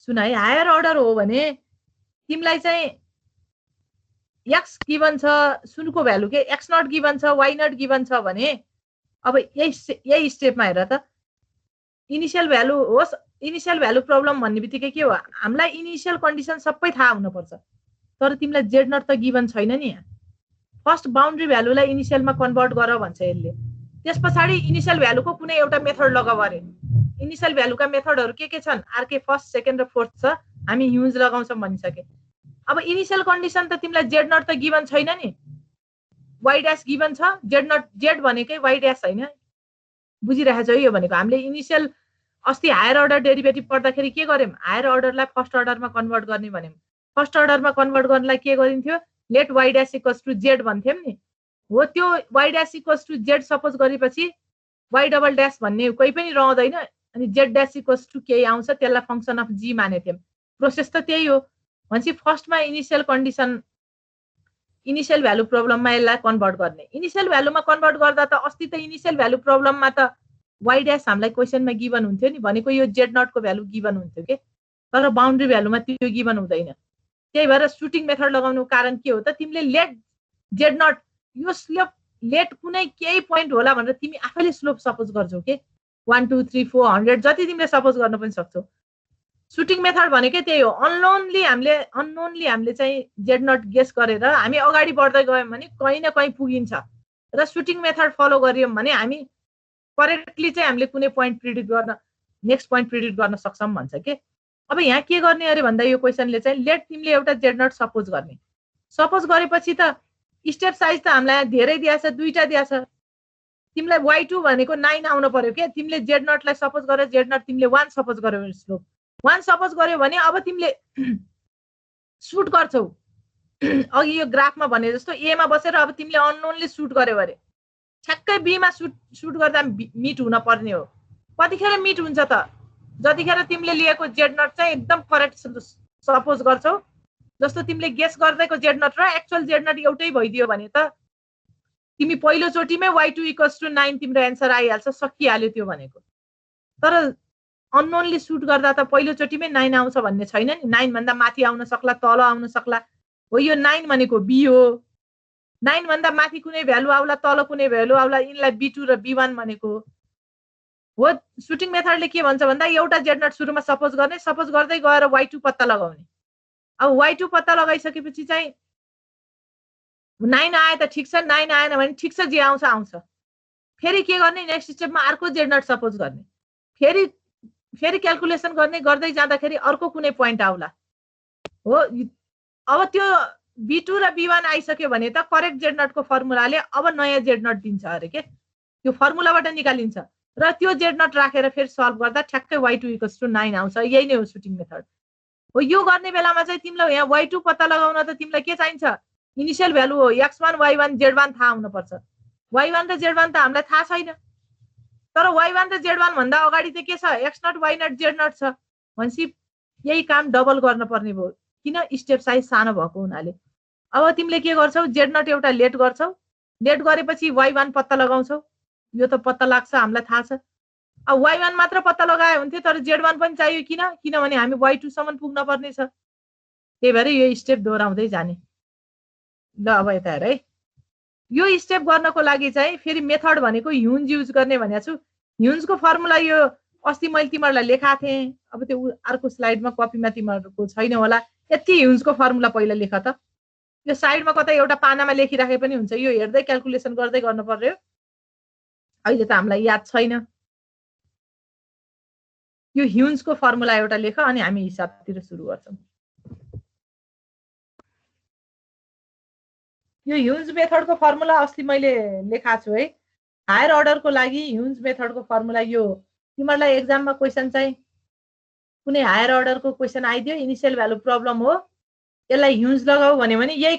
सुन है, हायर अर्डर हो भने तिमीलाई चाहिँ x गिभन छ, सुनको भ्यालु के x0 गिभन छ, y0 गिभन छ भने अब यही स्टेपमा हेर त, इनिशियल भ्यालु होस्, इनिशियल भ्यालु प्रब्लम भन्ने बित्तिकै के हो, हामीलाई इनिशियल कन्डिसन सबै थाहा हुनुपर्छ, तर तिमीलाई z0 त गिभन छैन नि यहाँ। फर्स्ट बाउन्ड्री भ्यालुलाई इनिशियलमा कन्भर्ट गर भन्छ यसले, त्यस पछाडि इनिशियल भ्यालुको कुनै एउटा मेथड लगाऊ अरे। इनिशियल भ्यालुका मेथडहरू के छन्, आरके फर्स्ट सेकेन्ड र फोर्थ छ, हामी ह्युज लगाउँछौँ भनिसके। अब इनिशियल कन्डिसन त तिमीलाई z0 त गिभन छैन नि, y ड्यास गिभन छ, z0 z भनेकै y ड्यास हैन, बुझिरहेछौ यो भनेको। हामीले इनिशियल अस्ति हायर अर्डर डेरिभेटिभ पढ्दाखेरि के गर्यौं, हायर अर्डरलाई फर्स्ट अर्डरमा कन्भर्ट गर्ने भन्यौं। फर्स्ट अर्डरमा कन्भर्ट गर्नलाई के गरिन्थ्यो, let y dash equals to z भन्थ्यौं नि, हो त्यो y dash equals to z suppose गरेपछि y डबल ड्यास भन्ने कोही पनि रहँदैन, अनि z ड्यास इक्वल्स टु केही आउँछ, त्यसलाई फंक्सन अफ g मानेथ्यौं। प्रोसेस त त्यही हो। भनेपछि फर्स्टमा इनिशियल कन्डिसन, इनिशियल भ्यालु प्रब्लममा यसलाई कन्भर्ट गर्ने। इनिशियल भ्यालुमा कन्भर्ट गर्दा त अस्ति त इनिशियल भ्यालु प्रब्लममा त y ड्यास हामीलाई क्वेसनमा गिभन हुन्थ्यो नि, भनेको यो z0 को भ्यालु गिभन हुन्थ्यो के, तर बाउन्ड्री भ्यालुमा त्यो गिभन हुँदैन। त्यही भएर सुटिङ मेथड लगाउनुको कारण के हो त, तिमीले लेट z0, यो स्लोप लेट कुनै केही पोइन्ट होला भनेर तिमी आफैले स्लोप सपोज गर्छौ के, 1 2 3 4 100 जति तिमीले सपोज गर्न पनि सक्छौ। सुटिङ मेथड भनेकै त्यही हो। अननोनली हामीले चाहिँ z0 गेस गरेर हामी अगाडि बढ्दै गयौं भने कहीँ न कहीँ पुगिन्छ, र सुटिङ मेथड फलो गरियौं भने हामी करेक्टली चाहिँ हामीले कुनै पोइन्ट प्रिडिक्ट गर्न, नेक्स्ट पोइन्ट प्रिडिक्ट गर्न सक्छौं भन्छ के। अब यहाँ के गर्ने अरे भन्दा यो क्वेसनले चाहिँ लेट तिमीले एउटा z0 सपोज गर्ने, सपोज गरेपछि त स्टेप साइज त हामीलाई धेरै दिएछ, दुईटा दिएछ, तिमीलाई y2 भनेको 9 आउन पर्यो के। तिमीले z0 लाई सपोज गरेर z0 तिमीले 1 सपोज गर्यौ, स्लोप 1 सपोज गर्यो भने अब तिमीले सुट गर्छौ, अघि यो ग्राफमा भने जस्तो a मा बसेर अब तिमीले अननोनली सुट गर्यौ अरे, ठ्याक्कै b मा सुट गर्दा मिट हुन पर्ने हो। कतिखेर मिट हुन्छ त, जतिखेर तिमीले लिएको z0 चाहिँ एकदम करेक्ट सपोज गर्छौ, जस्तो तिमीले गेस गर्दैको z0 र एक्चुअल z0 एउटै भइदियो भने त तिमी पहिलो चोटीमै y2 इक्वल्स टु 9 तिम्रो एन्सर आइहाल्छ, सकिहाल्यो त्यो भनेको। तर अननोनली सुट गर्दा त पहिलो चोटीमै 9 आउँछ भन्ने छैन नि, 9 भन्दा माथि आउन सक्ला, तल आउन सक्ला। हो यो 9 भनेको b हो, 9 भन्दा माथि कुनै भ्यालु आउला, तल कुनै भ्यालु आउला, यिनलाई b2 र b1 भनेको हो। सुटिङ मेथडले के भन्छ भन्दा एउटा z0 सुरुमा सपोज गर्ने, सपोज गर्दै गएर y2 पत्ता लगाउने। अब y2 पत्ता लगाइसकेपछि चाहिँ 9 आए त ठिक छ, 9 आएन भने ठिक छ, जे आउँछ आउँछ। फेरि के गर्ने, नेक्स्ट स्टेपमा अर्को z0 सपोज गर्ने, फेरि क्याल्कुलेसन गर्ने, गर्दै जाँदाखेरि अर्को कुनै पोइन्ट आउला हो। अब त्यो b2 र b1 आइसक्यो भने त करेक्ट z0 को फर्मुलाले अब नयाँ z0 दिन्छ अरे के, त्यो फर्मुलाबाट निकालिन्छ, र त्यो z0 राखेर फेरि सल्भ गर्दा ठ्याक्कै y2 इक्वल्स टु 9 आउँछ। यही नै हो सुटिङ मेथड हो। यो गर्ने बेलामा चाहिँ तिमीलाई यहाँ y2 पत्ता लगाउन त तिमीलाई के चाहिन्छ, इनिशियल भ्यालु हो x1 y1 z1 थाहा हुनुपर्छ। y1 र z1 त हामीलाई थाहा छैन, तर y1 र z1 भन्दा अगाडि त के छ, x0 y0 z0 छ। भनेपछि यही काम डबल गर्न पर्ने भयो, किन, स्टेप साइज सानो भएको हुनाले। अब तिमीले के गर्छौ, z0 एउटा लेट गर्छौ, लेट गरेपछि y1 पत्ता लगाउँछौ, यो त पत्ता लाग्छ, हामीलाई थाहा छ। अब y1 मात्र पत्ता लगायो हुन्थ्यो, तर z1 पनि चाहियो। किनभने हामी y2 सम्म पुग्न पर्ने छ। त्यही भएर यो स्टेप दोहोऱ्याउँदै जाने। ल अब यता हेर है, यो स्टेप गर्नको लागि चाहिँ फेरि मेथड भनेको ह्युन्ज युज गर्ने भनेको छु। ह्युन्जको फर्मुला यो अस्ति मैले तिमीहरूलाई लेखाएको थिएँ। अब त्यो अर्को स्लाइडमा कपीमा तिमीहरूको छैन होला। यति ह्युन्जको फर्मुला पहिला लेख त। यो साइडमा कतै एउटा पानामा लेखिराखे पनि हुन्छ, यो हेर्दै क्याल्कुलेसन गर्दै गर्नु पर्यो। अहिले त हामीलाई याद छैन। यो ह्युन्जको फर्मुला एउटा लेख, अनि हामी हिसाबतिर सुरु गर्छौँ। यो ह्युन्ज मेथडको फर्मुला अस्ति मैले लेखाएको छु है। हायर अर्डरको लागि ह्युन्ज मेथडको फर्मुला यो। तिमीहरूलाई एक्जाममा क्वेसन चाहिँ कुनै हायर अर्डरको क्वेसन आइदियो, इनिसियल भ्यालु प्रब्लम हो, यसलाई ह्युन्ज लगाऊ भन्यो भने यही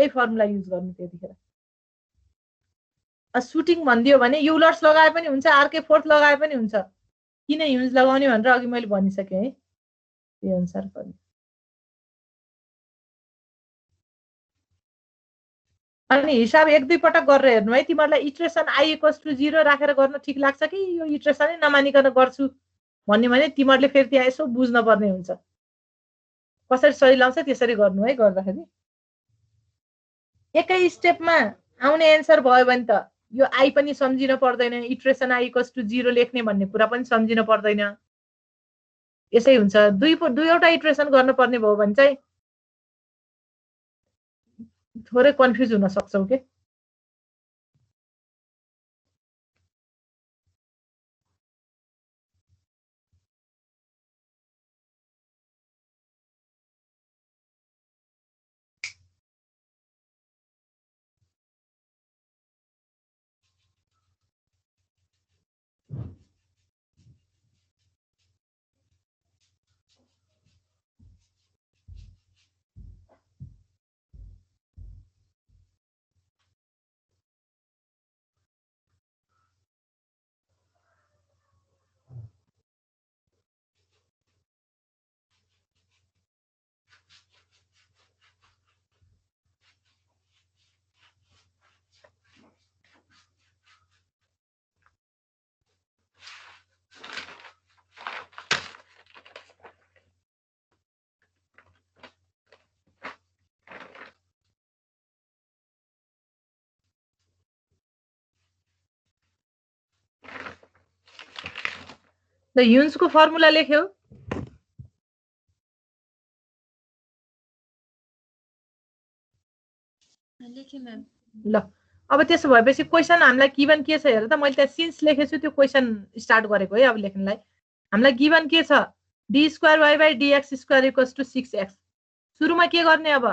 फर्मुला युज गर्नु। त्यतिखेर सुटिङ भनिदियो भने युलर्स लगाए पनि हुन्छ, आरके फोर्थ लगाए पनि हुन्छ। किन ह्युन्ज लगाउने भनेर अघि मैले भनिसकेँ है, त्यही अनुसार गर्नु। अनि हिसाब 1-2 पटक गरेर हेर्नु है। तिमीहरूलाई इट्रेसन i = 0 राखेर गर्न ठिक लाग्छ कि यो इट्रेसनै नमानिकन गर्छु भन्ने भने तिमीहरूले फेरि त्यहाँ यसो बुझ्न पर्ने हुन्छ। कसरी सही लाउँछ त्यसरी गर्नु है। गर्दाखेरि एकै स्टेपमा आउने एन्सर भयो भने त यो आई पनि सम्झिन पर्दैन, इट्रेसन i = 0 लेख्ने भन्ने कुरा पनि सम्झिन पर्दैन। यसै हुन्छ। दुईवटा इट्रेसन गर्नुपर्ने भयो भने चाहिँ थोरै कन्फ्युज हुन सक्छौ के। ल ह्युन्जको फर्मुला लेख्यौ। लेखेँ म्याम। ल अब त्यसो भएपछि क्वेसन हामीलाई गिभन के छ हेर त। मैले त्यहाँ सिन्स लेखेछु, त्यो क्वेसन स्टार्ट गरेको है अब लेख्नलाई। हामीलाई गिभन के छ, d² y/dx² = 6x। सुरुमा के गर्ने, अब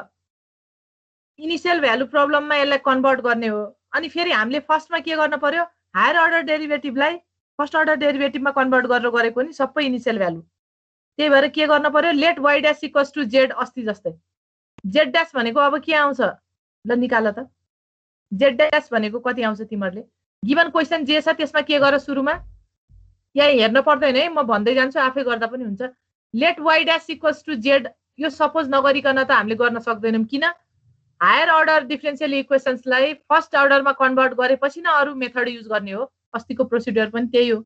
इनिसियल भ्यालु प्रब्लममा यसलाई कन्भर्ट गर्ने हो। अनि फेरि हामीले फर्स्टमा के गर्न पर्यो, हायर अर्डर डेरिभेटिभलाई फर्स्ट अर्डर डेरिभेटिभमा कन्भर्ट गरेर गरेको नि सबै इनिसियल भ्यालु। त्यही भएर के गर्न पर्यो, लेट y' = z अस्ति जस्तै। z' भनेको अब के आउँछ, ल निकाल त। z' भनेको कति आउँछ तिमीहरूले गिभन क्वेसन जे छ त्यसमा के गर, सुरुमा यहाँ हेर्न पर्दैन है, म भन्दै जान्छु, आफै गर्दा पनि हुन्छ। Let y' = z। यो सपोज नगरिकन त हामीले गर्न सक्दैनौँ। किन, हायर अर्डर डिफरेन्शियल इक्वेसन्सलाई फर्स्ट अर्डरमा कन्भर्ट गरेपछि न अरू मेथड युज गर्ने हो। अस्तिको प्रोसिड्युर पनि त्यही हो।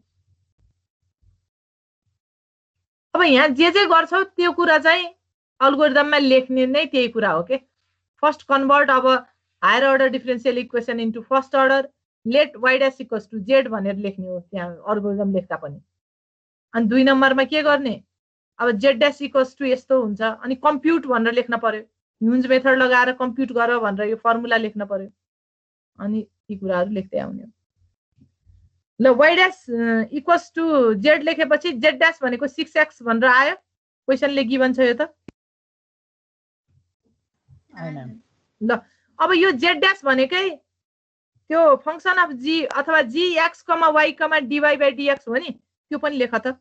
अब यहाँ जे गर्छौ त्यो कुरा चाहिँ अल्गोरिदममा लेख्ने नै त्यही कुरा हो के। फर्स्ट कन्भर्ट अब higher order differential equation into first order, let y' = z भनेर लेख्ने हो त्यहाँ अल्गोरिदम लेख्दा पनि। अनि 2 नम्बरमा के गर्ने, अब z' = यस्तो हुन्छ, अनि कम्प्युट भनेर लेख्न पर्यो। ह्युन्ज मेथड लगाएर कम्प्युट गर भनेर यो फर्मुला लेख्न पर्यो। अनि यी कुराहरू लेख्दै आउने हो। ल y' = z लेखेपछि z' भनेको 6x भनेर आयो। क्वेसनले गिभन छ यो त। ल अब यो z' भनेकै त्यो फंक्सन अफ g अथवा gx, y, dy/dx हो नि, त्यो पनि लेख त।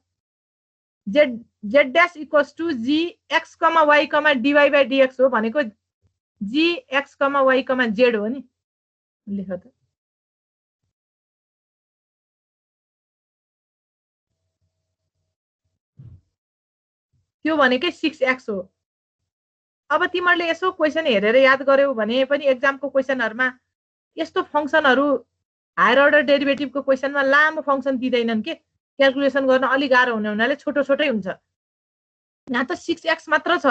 z' = gx, y, dy/dx हो भनेको gx, y, z हो नि, लेख त। त्यो भनेकै 6x हो। अब तिमीहरूले यसो क्वेसन हेरेर याद गर्यौ भने पनि एक्जामको क्वेसनहरुमा यस्तो फंक्सनहरु हायर अर्डर डेरिभेटिभको क्वेसनमा लामो फङ्सन दिँदैनन् के, क्यालकुलेसन गर्न अलिक गाह्रो हुने हुनाले छोटो छोटै हुन्छ। यहाँ त 6x मात्र छ।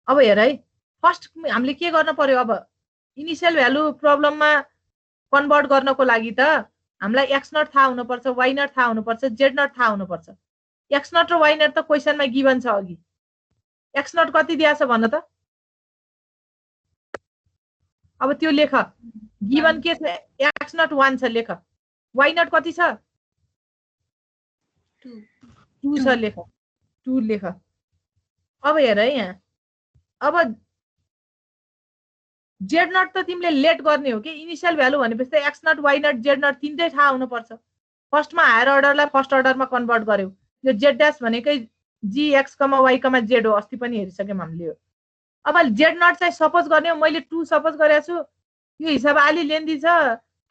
अब हेर है, फर्स्ट हामीले के गर्न पर्यो, अब इनिसियल भ्यालु प्रब्लममा कन्भर्ट गर्नको लागि त हामीलाई x नट थाहा हुनुपर्छ, y नट थाहा हुनुपर्छ, z नट थाहा हुनुपर्छ। x नट र y नट त क्वेसनमा गिभन छ अघि। x नट कति दिएको छ भन त? अब त्यो लेख, गिभन के छ, x नट 1 छ लेख, y नट कति छ? 2 छ लेख, 2 लेख। अब हेर है यहाँ, अब जेड नट त तिमीले लेट गर्ने हो कि, इनिसियल भ्यालु भनेपछि त x naught why naught Z naught तिनटै थाहा हुनुपर्छ। फर्स्टमा हायर अर्डरलाई फर्स्ट अर्डरमा कन्भर्ट गर्यो। यो जेड ड्यास भनेकै G x comma y comma z हो, अस्ति पनि हेरिसक्यौँ हामीले। अब जेड नट चाहिँ सपोज गर्ने हो, मैले 2 सपोज गरेको छु, यो हिसाब अलि लेन्दी छ,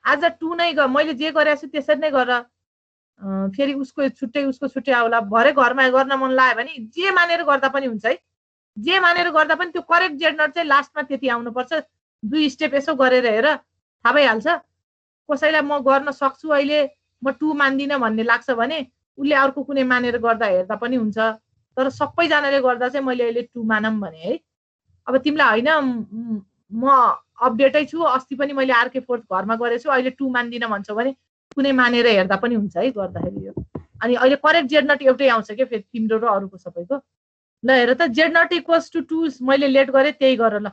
आज 2 नै मैले जे गरेको छु त्यसरी नै गर, फेरि उसको छुट्टै आउला। भरे घरमा गर्न मन लाग्यो भने जे मानेर गर्दा पनि हुन्छ है, जे मानेर गर्दा पनि त्यो करेक्ट जेड नट चाहिँ लास्टमा त्यति आउनुपर्छ। 2 स्टेप यसो गरेर हेर, थाहा भइहाल्छ। कसैलाई म गर्न सक्छु अहिले, म 2 मान्दिनँ भन्ने लाग्छ भने उसले अर्को कुनै मानेर गर्दा हेर्दा पनि हुन्छ। तर सबैजनाले गर्दा चाहिँ मैले अहिले 2 मानम भने है। अब तिमीलाई होइन म अपडेटै छु, अस्ति पनि मैले आरके फोर्थ घरमा गरेछु, अहिले 2 मान्दिनँ भन्छौ भने कुनै मानेर हेर्दा पनि हुन्छ है गर्दाखेरि यो। अनि अहिले करेक्ट जेड नट एउटै आउँछ के, फेरि तिम्रो र अरूको सबैको। ल हेर त, जेड नट इक्वल्स टु 2 मैले लेट गरेँ, त्यही गर ल।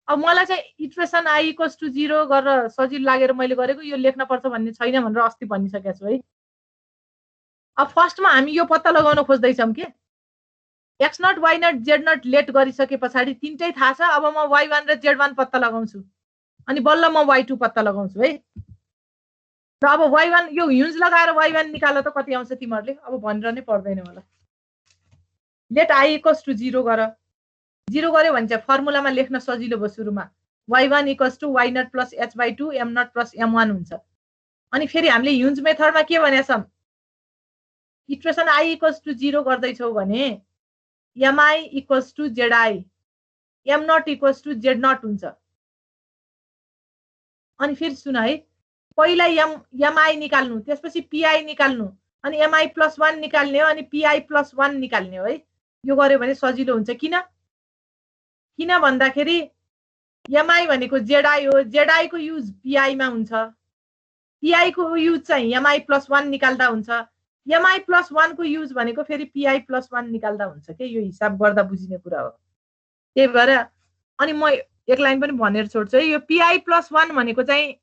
अब मलाई चाहिँ इक्वेसन आई इक्वल्स टु 0 गरेर सजिलो लागेर मैले गरेको, यो लेख्न पर्छ भन्ने छैन भनेर अस्ति भनिसकेको छु है। अब फर्स्टमा हामी यो पत्ता लगाउन खोज्दैछौँ कि x naught why naught Z naught let गरिसके पछाडि तिनटै थाहा छ। अब म y1 र z1 पत्ता लगाउँछु, अनि बल्ल म y2 पत्ता लगाउँछु है। र अब y1 यो ह्युज लगाएर y1 निकाल त कति आउँछ तिमीहरूले, अब भनेर नै पर्दैन मलाई। लेट आई इक्वल्स टु 0 गर, 0 गर्यो भने चाहिँ फर्मुलामा लेख्न सजिलो भयो। सुरुमा y1 equals to y naught plus h/2 m naught plus m1 हुन्छ। अनि फेरि हामीले ह्युज मेथडमा के भनेछौँ, इक्वेसन आई इक्वल्स टु 0 गर्दैछौ भने mi equals to zi, m naught equals to z naught हुन्छ। अनि फेरि सुन है, पहिला mi निकाल्नु, त्यसपछि pi निकाल्नु, अनि mi प्लस 1 निकाल्ने हो, अनि pi प्लस 1 निकाल्ने हो है। यो गर्यो भने सजिलो हुन्छ। किन भन्दाखेरि mi भनेको zi हो, zi को युज pi मा हुन्छ, pi को युज चाहिँ mi प्लस 1 निकाल्दा हुन्छ, mi प्लस 1 को युज भनेको फेरि pi प्लस 1 निकाल्दा हुन्छ के। यो हिसाब गर्दा बुझिने कुरा हो। त्यही भएर अनि म एक लाइन पनि भनेर छोड्छु है, यो pi प्लस 1 भनेको चाहिँ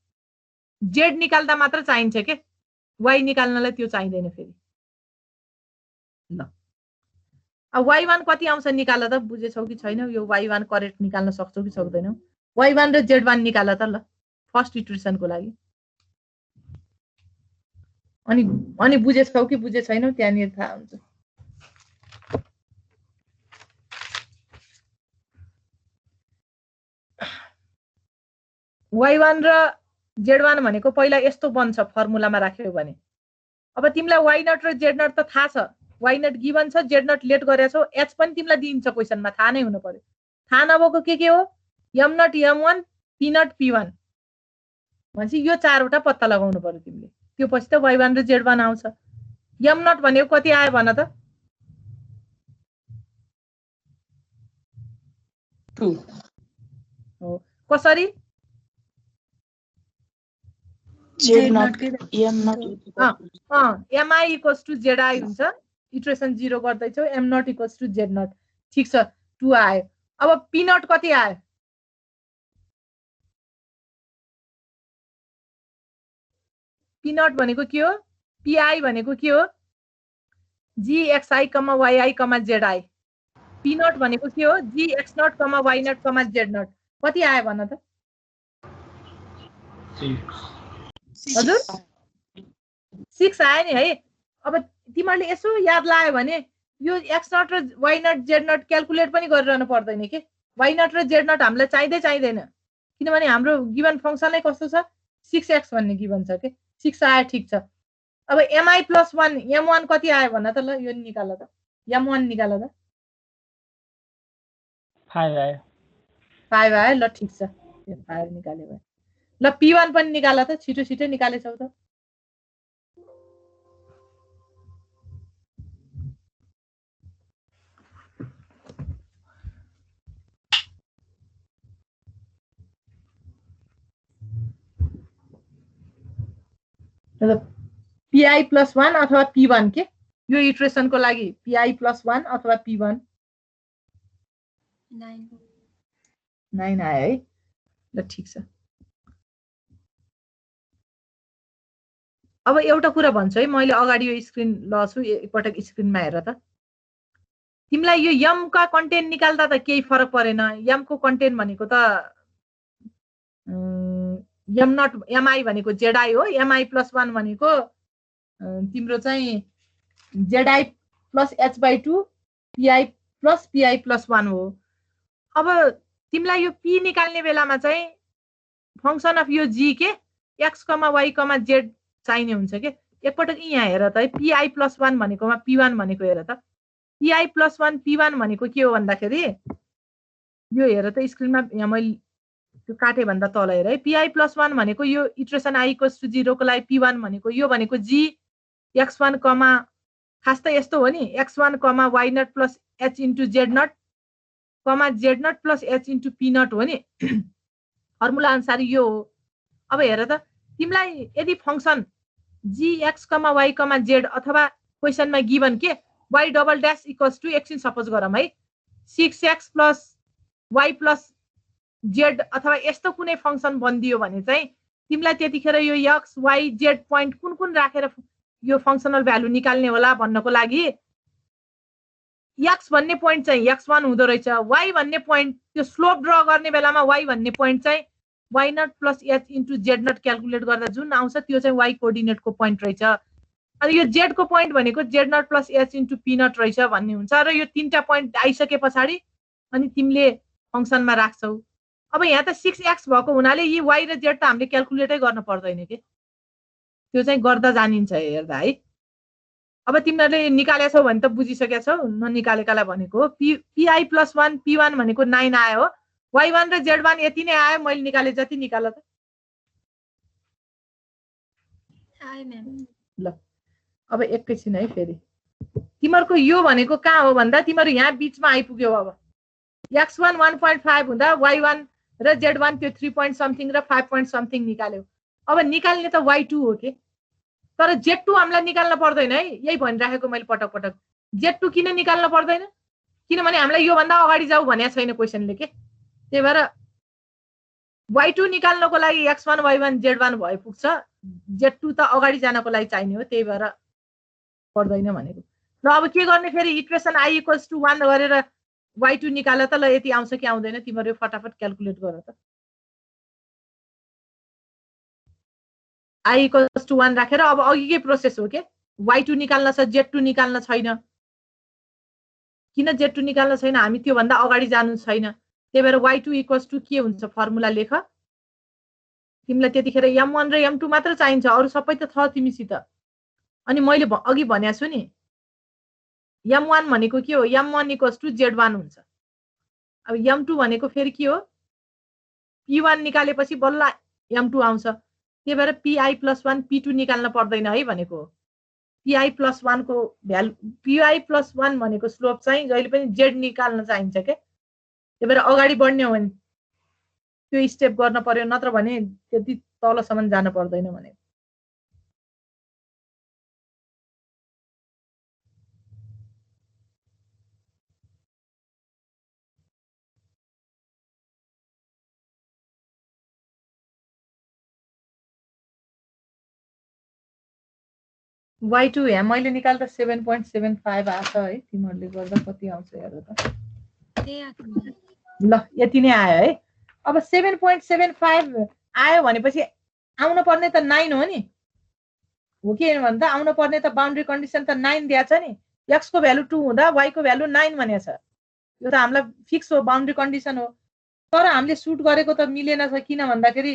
जेड निकाल्दा मात्र चाहिन्छ के, वाइ निकाल्नलाई त्यो चाहिँदैन फेरि। ल अब y1 कति आउँछ निकाल त, बुझेछौ कि छैनौ? यो y1 करेक्ट निकाल्न सक्छौ कि सक्दैनौ? y1 र z1 निकाल त ल, फर्स्ट इटरेसनको लागि। अनि बुझेछौ कि बुझे छैनौ त्यहाँनिर थाहा हुन्छ। y1 र z1 भनेको पहिला यस्तो बन्छ फर्मुलामा राख्यौ भने। अब तिमीलाई y नट र z नट त थाहा छ, y नट गिभन छ, z नट लेट गरेको छौ, h पनि तिमीलाई दिन्छ क्वेसनमा, थाहा नै हुनु पर्यो। थाहा नभएको के हो, m not m1, p not p1 भनेपछि यो 4वटा पत्ता लगाउनु पर्यो तिमीले। त्यो पछि त y1 र z1 आउँछ। m नट भनेको कति आयो भन त? 2 हो। कसरी? z naught m naught mi equals to zi हुन्छ। इटरेसन 0 गर्दैछौ, m naught equals to z naught. ठिक छ, 2 आयो। अब p नट कति आयो? p नट भनेको के हो? pi भनेको के हो? gxi, yi, zi। p naught भनेको के हो? gx naught, y naught, z naught. कति आयो भन त? हजुर 6 आयो नि है। अब तिमीहरूले यसो याद लायो भने यो एक्स नट र y naught Z naught calculate पनि गरिरहनु पर्दैन के। वाइ नट र जेड नट हामीलाई चाहिँदैन, किनभने हाम्रो गिभन फङ्सन नै कस्तो छ, 6x भन्ने गिभन छ के। 6 आयो, ठिक छ। अब mi प्लस 1 m1 कति आयो भन त? ल यो निकाल त, m1 निकाल त। 5 आयो। 5 आयो, ल ठिक छ, यो 5 निकाल्यो भने ल P1 पनि निकाल त, छिटो छिटो निकालेछौ त। PI + 1 अथवा P1 के यो इटरेसनको लागि PI + 1 अथवा P1 9 आयो है। ल ठीक छ। अब एउटा कुरा भन्छु है, मैले अगाडि यो स्क्रिन लछु, एकपटक स्क्रिनमा हेर त। तिमीलाई यो m का कन्टेन्ट निकाल्दा त केही फरक परेन। m को कन्टेन्ट भनेको त mi भनेको zi हो, mi + 1 भनेको तिम्रो चाहिँ zi + h/2 pi + pi + 1 हो। अब तिमीलाई यो p निकाल्ने बेलामा चाहिँ फंक्सन अफ यो g के x, y, z चाहिने हुन्छ के। एकपटक यहाँ हेर त है, pi + 1 भनेकोमा p1 भनेको हेर त। pi + 1 p1 भनेको के हो भन्दाखेरि यो हेर त स्क्रिनमा, यहाँ मैले त्यो काटे भन्दा तल हेर है। pi + 1 भनेको यो इटरेसन i = 0 को लागि p1 भनेको यो भनेको g x1, खास त यस्तो हो नि, x1, y0 + h * z0, z0 + h * p0 हो नि। फर्मुला अनुसार यो हो। अब हेर त तिमीलाई यदि function g x, y, z अथवा क्वेशनमा गिभन के y double dash equals to एकछिन सपोज गरौँ है 6x + y + z अथवा यस्तो कुनै फंक्सन बनिदियो भने चाहिँ तिमीलाई त्यतिखेर यो x, y, z पोइन्ट कुन कुन राखेर यो फंक्सनल भ्यालु निकाल्ने होला भन्नको लागि x भन्ने पोइन्ट चाहिँ x1 हुँदो रहेछ, y भन्ने पोइन्ट त्यो स्लोप ड्र गर्ने बेलामा y भन्ने पोइन्ट चाहिँ y0 + h * z0 क्याल्कुलेट गर्दा जुन आउँछ त्यो चाहिँ y कोअर्डिनेटको पोइन्ट रहेछ। अनि यो z को पोइन्ट भनेको z0 + h * p0 रहेछ भन्ने हुन्छ र यो तीनटा पोइन्ट आइसके पछाडी अनि तिमीले फंक्सनमा राख्छौ। अब यहाँ त 6x भएको हुनाले यी y र z त हामीले क्याल्कुलेटै गर्न पर्दैन के, त्यो चाहिँ गर्दा जानिन्छ हेर्दा है। अब तिमीहरूले निकालेछौ भने त बुझिसकेका छौ, ननिकालेकालाई भनेको pi + 1 p1 भनेको 9 आयो हो। y1 र z1 यति नै आयो, मैले निकाले जति निकाल त। ल अब एकैछिन है, फेरि तिमीहरूको यो भनेको कहाँ हो भन्दा तिमीहरू यहाँ बीचमा आइपुग्यौ। अब x1 1.5 हुँदा y1 र z1 त्यो 3 point something र 5 point something निकाल्यौ। अब निकाल्ने त y2 हो के, तर z2 हामीलाई निकाल्न पर्दैन है। यही भनिराखेको मैले पटक पटक, z2 किन निकाल्न पर्दैन किनभने हामीलाई यो भन्दा अगाडि जाऊ भनेको छैन क्वेशनले के। त्यही भएर y2 निकाल्नको लागि x1 y1 z1 भए पुग्छ, z2 त अगाडि जानको लागि चाहिने हो, त्यही भएर पर्दैन भनेको। र अब के गर्ने फेरि इक्वेसन i = 1 गरेर y2 निकाल त। ल यति आउँछ कि आउँदैन तिमीहरू फटाफट क्याल्कुलेट गर त। i = 1 राखेर अब अघिकै प्रोसेस हो के, y2 निकाल्न छ, z2 निकाल्न छैन। किन z2 निकाल्न छैन, हामी त्यो भन्दा अगाडि जानु छैन। त्यही भएर y2 = के हुन्छ फर्मुला लेख। तिमीलाई त्यतिखेर m1 र m2 मात्र चाहिन्छ, अरु सबै त छ तिमीसित। अनि मैले अघि भनेको छु नि m1 भनेको के हो, m1 = z1 हुन्छ। अब m2 भनेको फेरि के हो, p1 निकालेपछि बल्ल m2 आउँछ। त्यही भएर pi + 1 p2 निकाल्न पर्दैन है भनेको। pi + 1 को भ्यालु, pi + 1 भनेको स्लोप चाहिँ जहिले पनि z निकाल्न चाहिन्छ के। त्यही भएर अगाडि बढ्ने हो भने त्यो स्टेप गर्न पर्यो, नत्र भने त्यति तलसम्म जान पर्दैन भने। y2 यहाँ मैले निकाल्दा 7.75 आछ है, तिमीहरूले गर्दा कति आउँछ हेर त। ल यति नै आयो है। अब 7.75 आयो भनेपछि आउन पर्ने त 9 हो नि, हो कि भन्दा आउन पर्ने त बाउन्ड्री कन्डिसन त 9 दिएको छ नि। x को भ्यालु 2 हुँदा y को भ्यालु 9 भनेको छ, यो त हामीलाई फिक्स हो, बाउन्ड्री कन्डिसन हो। तर हामीले सुट गरेको त मिलेन छ, किन भन्दाखेरि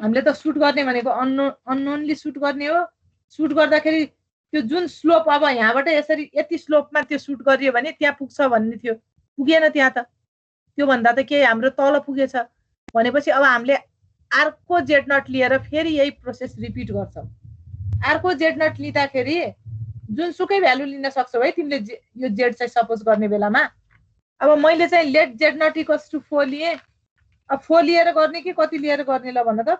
हामीले त सुट गर्ने भनेको अननोनली सुट गर्ने हो। सुट गर्दाखेरि त्यो जुन स्लोप अब यहाँबाट यसरी यति स्लोपमा त्यो सुट गरियो भने त्यहाँ पुग्छ भन्ने थियो, पुगेन त्यहाँ त। त्यो भन्दा त के हाम्रो तल पुगेछ भनेपछि अब हामीले अर्को जेड नट लिएर फेरि यही प्रोसेस रिपिट गर्छौ। अर्को जेड नट लिँदाखेरि जुनसुकै भ्यालु लिन सक्छौ है तिमीले यो जेड चाहिँ सपोज गर्ने बेलामा। अब मैले चाहिँ let Z naught equals to 4 लिए। अब 4 लिएर गर्ने कि कति लिएर गर्ने ल भन त।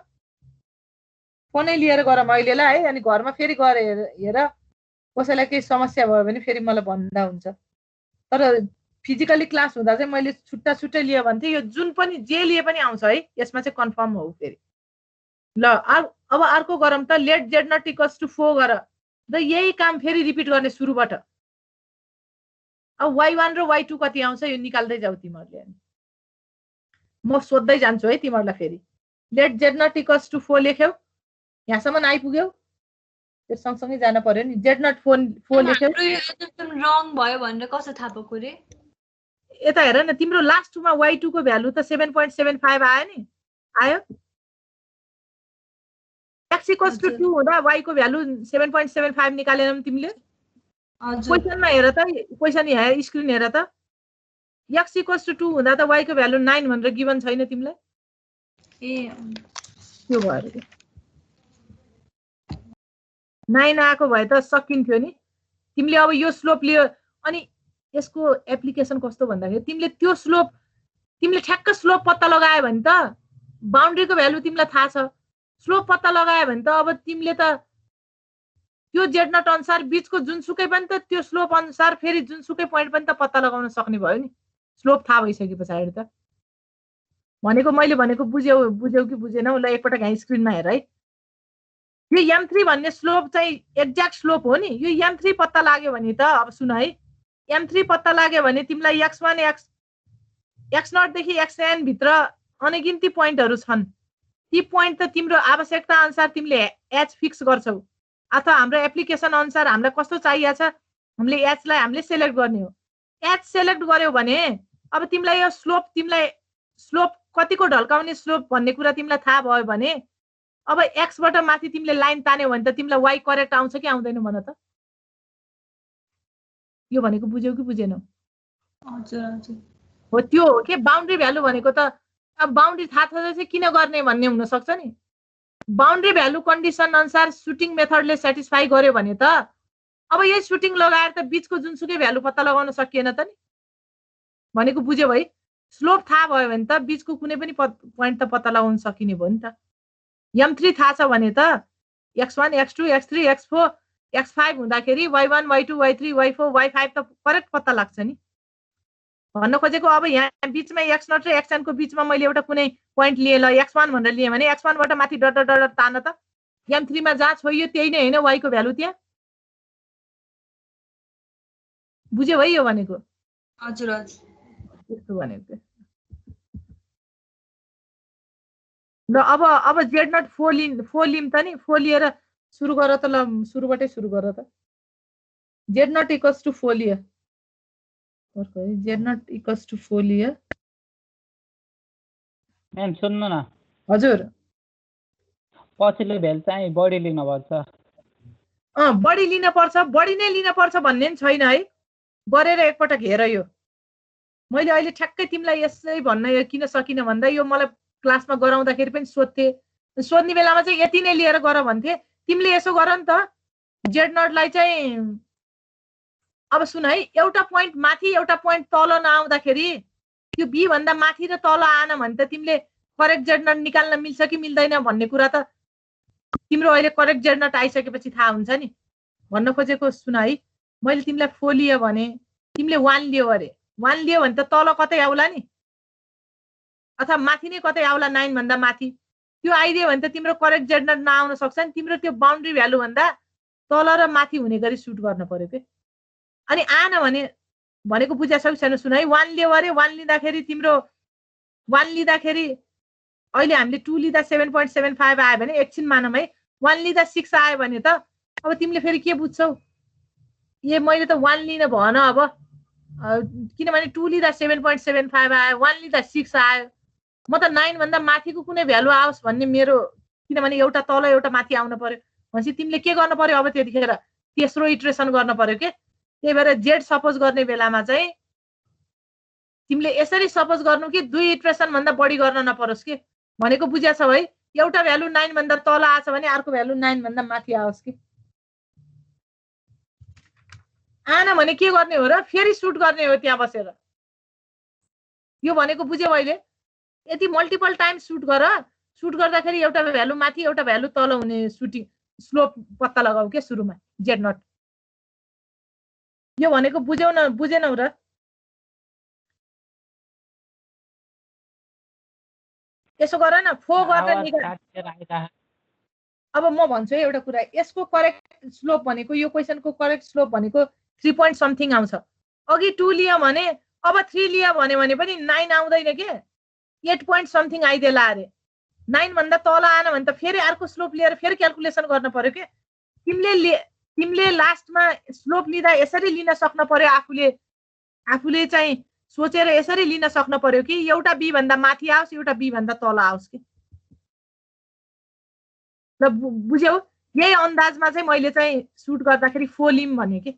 4 नै लिएर गरौँ अहिलेलाई है। अनि घरमा फेरि गरे हेर कसैलाई केही समस्या भयो भने फेरि मलाई भन्दा हुन्छ। तर फिजिकली क्लास हुँदा चाहिँ मैले छुट्टा छुट्टै लियो भने चाहिँ यो जुन पनि जे लिए पनि आउँछ है। यसमा चाहिँ कन्फर्म हो फेरि। ल अब अर्को गरौँ त। Let Z naught equals to 4 गर र यही काम फेरि रिपिट गर्ने सुरुबाट। अब y1 र y2 कति आउँछ यो निकाल्दै जाऊ तिमीहरूले। म सोध्दै जान्छु है तिमीहरूलाई फेरि। Let Z naught equals to 4 लेख्यौ। यहाँसम्म आइपुग्यौ। त्यो सँगसँगै जान पर्यो नि। Z not 4 लेख्यौ। रङ भयो भनेर कसो थाहा पाएको रे? यता हेर न तिम्रो लास्टमा y2 को भ्यालु त 7.75 आयो नि। आयो। x इक्वल्स टु 2 हुँदा y को भ्यालु 7.75 निकालेनौ तिमीले? क्वेशनमा हेर त। क्वेशन हेर स्क्रिन हेर त। x इक्वल्स टु 2 हुँदा त y को भ्यालु 9 भनेर गिभन छैन तिमीलाई? ए त्यो भयो। 9 आएको भए त सकिन्थ्यो नि। तिमीले अब यो स्लोप लियो अनि यसको एप्लिकेसन कस्तो भन्दाखेरि तिमीले त्यो स्लोप तिमीले ठ्याक्क स्लोप पत्ता लगायो भने त बाउन्ड्रीको भ्यालु तिमीलाई थाहा छ। स्लोप पत्ता लगायो भने त अब तिमीले त त्यो जेड नट अनुसार बीचको जुनसुकै पनि त त्यो स्लोप अनुसार फेरि जुनसुकै पोइन्ट पनि त पत्ता लगाउन सक्ने भयो नि। स्लोप थाहा भइसके पछाडि त। भनेको मैले भनेको बुझ्यौ कि बुझेनौ? ल एकपटक यहाँ स्क्रिनमा हेर है। यो m3 भन्ने स्लोप चाहिँ एक्ज्याक्ट स्लोप हो नि। यो m3 पत्ता लाग्यो भने त अब सुन है। m3 पत्ता लाग्यो भने तिमीलाई x1 x0 देखि xn भित्र अनगिन्ती पोइन्टहरु छन्। ती पोइन्ट त तिम्रो आवश्यकता अनुसार तिमीले h फिक्स गर्छौ अथवा हाम्रो एप्लिकेसन अनुसार हामीलाई कस्तो चाहिएको छ हामीले h लाई हामीले सेलेक्ट गर्ने हो। h सेलेक्ट गर्यौ भने अब तिमीलाई यो स्लोप कतिको ढल्काउने स्लोप भन्ने कुरा तिमीलाई थाहा भयो भने अब x बाट माथि तिमीले लाइन तान्यौ भने त तिमीलाई y करेक्ट आउँछ कि आउँदैन भन त। यो भनेको बुझ्यौ कि बुझेनौ? हजुर हजुर। हो त्यो हो के बाउन्ड्री भ्यालु भनेको त। अब बाउन्ड्री थाहा छ चाहिँ किन गर्ने भन्ने हुन सक्छ नि। बाउन्ड्री भ्यालु कन्डिसन अनुसार सुटिङ मेथडले सेटिस्फाई गर्यो भने त अब यही सुटिङ लगाएर त बीचको जुनसुकै भ्यालु पत्ता लगाउन सकिएन त नि। भनेको बुझ्यौ है? स्लोप थाहा भयो भने त बीचको कुनै पनि पोइन्ट त पत्ता लगाउन सकिने भयो नि त। m3 थाहा छ भने त x1 x2 x3 x4 x5 हुँदाखेरि y1 y2 y3 y4 y5 त करेक्ट पत्ता लाग्छ नि। भन्न खोजेको अब यहाँ बीचमा x0 र xn को बीचमा मैले एउटा कुनै पोइन्ट लिए ल x1 भनेर लिए भने x1 बाट माथि डट डट डट तान त m3 मा जहाँ छोइयो त्यही नै हैन y को भ्यालु त्यहाँ। बुझ्यौ है यो भनेको? हजुर हजुर। त्यस्तो भनेको। ल अब जेड नट 4 लिम त नि। 4 लिएर सुरु गर त। ल सुरुबाटै सुरु गर त। जेड नट इक्वल्स टु 4 लियो। जेड नट इक्वल्स टु 4 लियो। म्याम सुन्नु न। हजुर। पछिल्लो भ्यालु चाहिँ बढी लिन पर्छ। बढी लिन पर्छ। बढी नै लिन पर्छ भन्ने नि छैन है। गरेर एकपटक हेर यो। मैले अहिले ठ्याक्कै तिमीलाई यसै भन्न किन सकिन भन्दा यो मलाई क्लासमा गराउँदाखेरि पनि सोध्थे। सोध्ने बेलामा चाहिँ यति नै लिएर गर भन्थे। तिमीले यसो गर नि त। जेड नटलाई चाहिँ अब सुन है एउटा पोइन्ट माथि एउटा पोइन्ट तल नआउँदाखेरि त्यो बी भन्दा माथि र तल आएन भने त तिमीले करेक्ट जेड नट निकाल्न मिल्छ कि मिल्दैन भन्ने कुरा त तिम्रो अहिले करेक्ट जेड नट आइसकेपछि थाहा हुन्छ नि। भन्न खोजेको सुन है। मैले तिमीलाई 4 लियो भने तिमीले 1 लियो अरे। 1 लियो भने त तल कतै आउला नि अथवा माथि नै कतै आउला 9 भन्दा माथि। त्यो आइदियो भने त तिम्रो करेक्ट जेड नट नआउन सक्छ नि। तिम्रो त्यो बाउन्ड्री भ्यालु भन्दा तल र माथि हुने गरी सुट गर्न पर्यो के। अनि आएन भने भनेको बुझ्या छैन सुन है। 1 लियो अरे। 1 लिँदाखेरि तिम्रो 1 लिँदाखेरि अहिले हामीले 2 लिँदा 7.75 आयो भने एकछिन मानौँ है 1 लिँदा 6 आयो भने त अब तिमीले फेरि के बुझ्छौ? ए मैले त 1 लिन भएन अब किनभने 2 लिँदा 7.75 आयो 1 लिँदा 6 आयो। म त 9 भन्दा माथिको कुनै भ्यालु आओस् भन्ने मेरो किनभने एउटा तल एउटा माथि आउन पर्यो भनेपछि तिमीले के गर्न पर्यो अब त्यतिखेर तेस्रो इटरेसन गर्न पर्यो के। त्यही भएर जेड सपोज गर्ने बेलामा चाहिँ तिमीले यसरी सपोज गर्नु कि 2 इटरेसन भन्दा बढी गर्न नपरोस् के। भनेको बुझ्या छौ है? एउटा भ्यालु 9 भन्दा तल आछ भने अर्को भ्यालु 9 भन्दा माथि आओस् कि आएन भने के गर्ने हो र फेरि सुट गर्ने हो त्यहाँ बसेर यो भनेको बुझ्यौ अहिले यति मल्टिपल टाइम सुट गर्दाखेरि एउटा भ्यालु माथि एउटा भ्यालु तल हुने सुटिङ स्लोप पत्ता लगाऊ के सुरुमा जेड नट यो भनेको बुझेनौ र यसो गर न फो गरेर निकाल अब म भन्छु है एउटा कुरा यसको करेक्ट स्लोप भनेको यो क्वेशनको करेक्ट स्लोप भनेको 3 point समथिङ आउँछ अघि 2 लियो भने अब 3 लियो भने पनि 9 आउँदैन के 8 point समथिङ आइदेला अरे 9 भन्दा तल आएन भने त फेरि अर्को स्लोप लिएर फेरि क्याल्कुलेसन गर्न पर्यो के तिमीले लास्टमा स्लोप लिँदा यसरी लिन सक्न पर्यो आफूले चाहिँ सोचेर यसरी लिन सक्न पर्यो कि एउटा बी भन्दा माथि आओस् एउटा बी भन्दा तल आओस् कि ल बुझ्यौ यही अन्दाजमा चाहिँ मैले चाहिँ सुट गर्दाखेरि 4 लिम भने के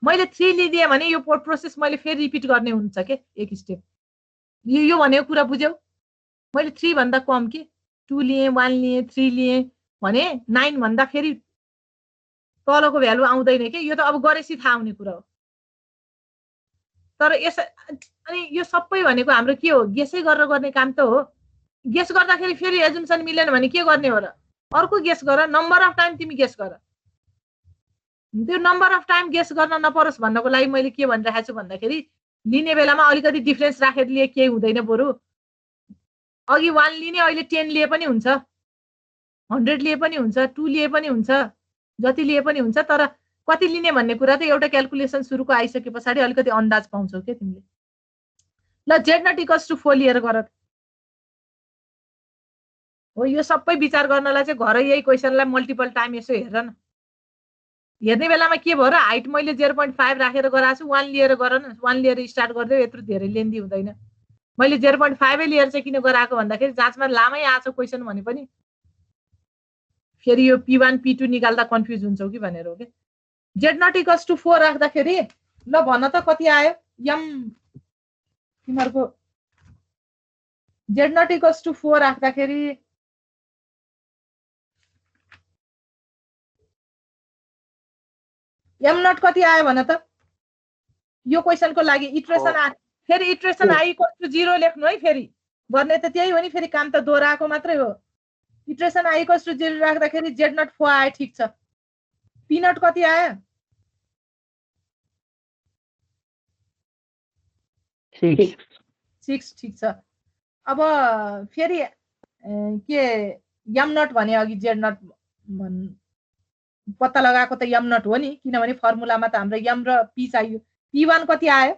मैले 3 लिदिए भने यो प्रोसेस मैले फेरि रिपिट गर्ने हुन्छ के एक स्टेप यो भनेको कुरा बुझ्यौ मैले 3 भन्दा कम के 2 लिए 1 लिए 3 लिए भने 9 भन्दा फेरि तलको भ्यालु आउँदैन के यो त अब गरेपछि थाहा हुने कुरा हो तर अनि यो सबै भनेको हाम्रो के हो गेसै गरेर गर्ने काम त हो गेस गर्दाखेरि फेरि एजुम्सन मिलेन भने के गर्ने हो र अर्को गेस गर नम्बर अफ टाइम तिमी गेस गर त्यो नम्बर अफ टाइम गेस गर्न नपरोस् भन्नको लागि मैले के भनिरहेको छु भन्दाखेरि लिने बेलामा अलिकति डिफरेन्स राखेर लिए केही हुँदैन बरु अघि 1 लिने अहिले 10 लिए पनि हुन्छ 100 लिए पनि हुन्छ 2 लिए पनि हुन्छ जति लिए पनि हुन्छ तर कति लिने भन्ने कुरा त एउटा क्याल्कुलेसन सुरुको आइसके पछाडि अलिकति अन्दाज पाउँछौ के तिमीले ल जेड नट इक्वल्स टु 4 लिएर गर हो यो सबै विचार गर्नलाई चाहिँ घर यही क्वेशनलाई मल्टिपल टाइम यसो हेर न हेर्ने बेलामा के भयो र हाइट मैले 0.5 राखेर गराएको छु 1 लिएर गर न 1 लिएर स्टार्ट गर्दै यत्रो धेरै लेन्दी हुँदैन मैले 0.5 लिएर चाहिँ किन गराएको भन्दाखेरि जाँचमा लामै आछ क्वेशन भने पनि फेरि यो p1 p2 निकाल्दा कन्फ्युज हुन्छौ कि भनेर हो के जेड नट इक्वल्स टु 4 राख्दाखेरि ल भन त कति आयो यम तिमीहरुको जेड नट इक्वल्स टु 4 राख्दाखेरि एम नट कति आयो भन त यो क्वेशनको लागि इटरेसन फेरि इटरेसन आई इक्वल्स टु 0 लेख्नु है फेरि गर्ने त त्यही हो नि फेरि काम त दोहोऱ्याएको मात्रै हो इटरेसन आई इक्वल्स टु 0 राख्दाखेरि जेड नट 4 आयो ठीक छ पी नट कति आयो 6 ठीक छ अब फेरि के एम नट भने अघि जेड नट पत्ता लगाएको त एम नट हो नि किनभने फर्मुलामा त हाम्रो एम र पी चाहियो p1 कति आयो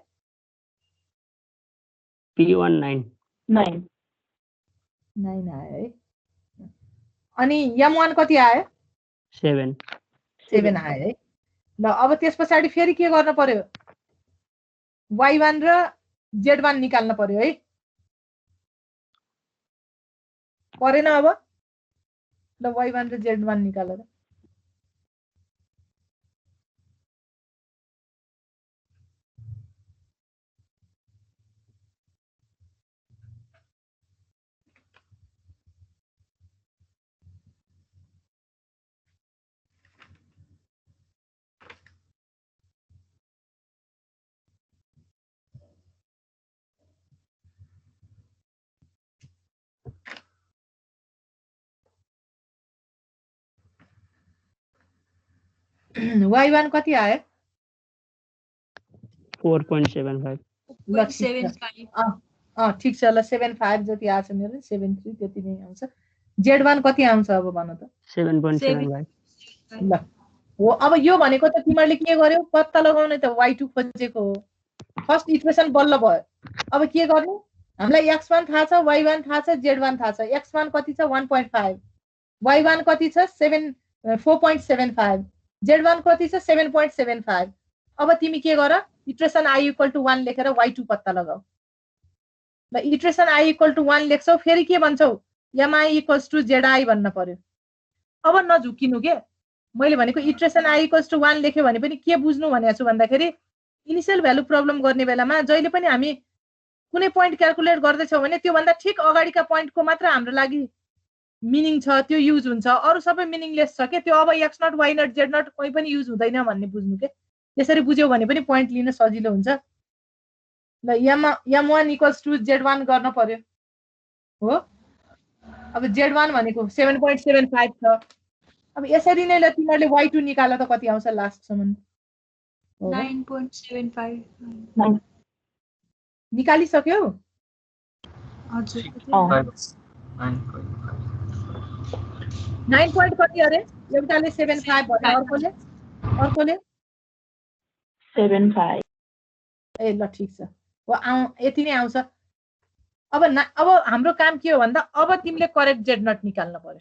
p1 9 आयो है अनि m1 कति आयो 7 आयो है ल अब त्यस पछाडि फेरि के गर्न पर्यो y1 र z1 निकाल्न पर्यो है परेन अब ल y1 र z1 निकालेर y1 कति आयो 4.75 ल ठीक छ ल 75 जति आछ मेरो 73 त्यति नै आउँछ z1 कति आउँछ अब भन त 7.75 ल हो अब यो भनेको त तिमीले के गर्यौ पत्ता लगाउने त y2 खोजेको हो फर्स्ट इक्वेसन बल्ल भयो अब के गर्ने हामीलाई x1 थाहा छ y1 थाहा छ z1 थाहा छ x1 कति छ 1.5 y1 कति छ 4.75 z1 कति छ 7.75 अब तिमी के गर इटरेसन i इक्वल टु 1 लेखेर y2 पत्ता लगाऊ ल इटरेसन i इक्वल टु 1 लेख्छौ फेरि के भन्छौ mi इक्वल्स टु zi भन्न पर्यो अब नझुकिनु के मैले भनेको इटरेसन i इक्वल्स टु 1 लेख्यो भने पनि के बुझ्नु भनेको छु भन्दाखेरि इनिशियल भ्यालु प्रब्लम गर्ने बेलामा जहिले पनि हामी कुनै पोइन्ट क्याल्कुलेट गर्दै छौ भने त्यो भन्दा ठीक अगाडिका पोइन्टको मात्र हाम्रो लागि मिनिङ छ त्यो युज हुन्छ, अरू सबै मिनिङलेस छ के। त्यो अब X naught why naught Z naught कोही पनि युज हुँदैन भन्ने बुझ्नु के। त्यसरी बुझ्यौ भने पनि पोइन्ट लिन सजिलो हुन्छ। ल m1 इक्वल्स टु z1 गर्न पर्यो हो। अब z1 भनेको 7.75 छ। अब यसरी नै ल तिमीहरूले y2 निकाल त कति आउँछ लास्टसम्म। 9.75 निकालिसक्यौ? हजुर 9 point कति अरे? एउटाले 75 भन्यो, अर्कोले 75 ए ल ठिक छ हो। यति नै आउँछ। अब हाम्रो काम के हो भन्दा अब तिमीले करेक्ट जेड नट निकाल्न पर्यो।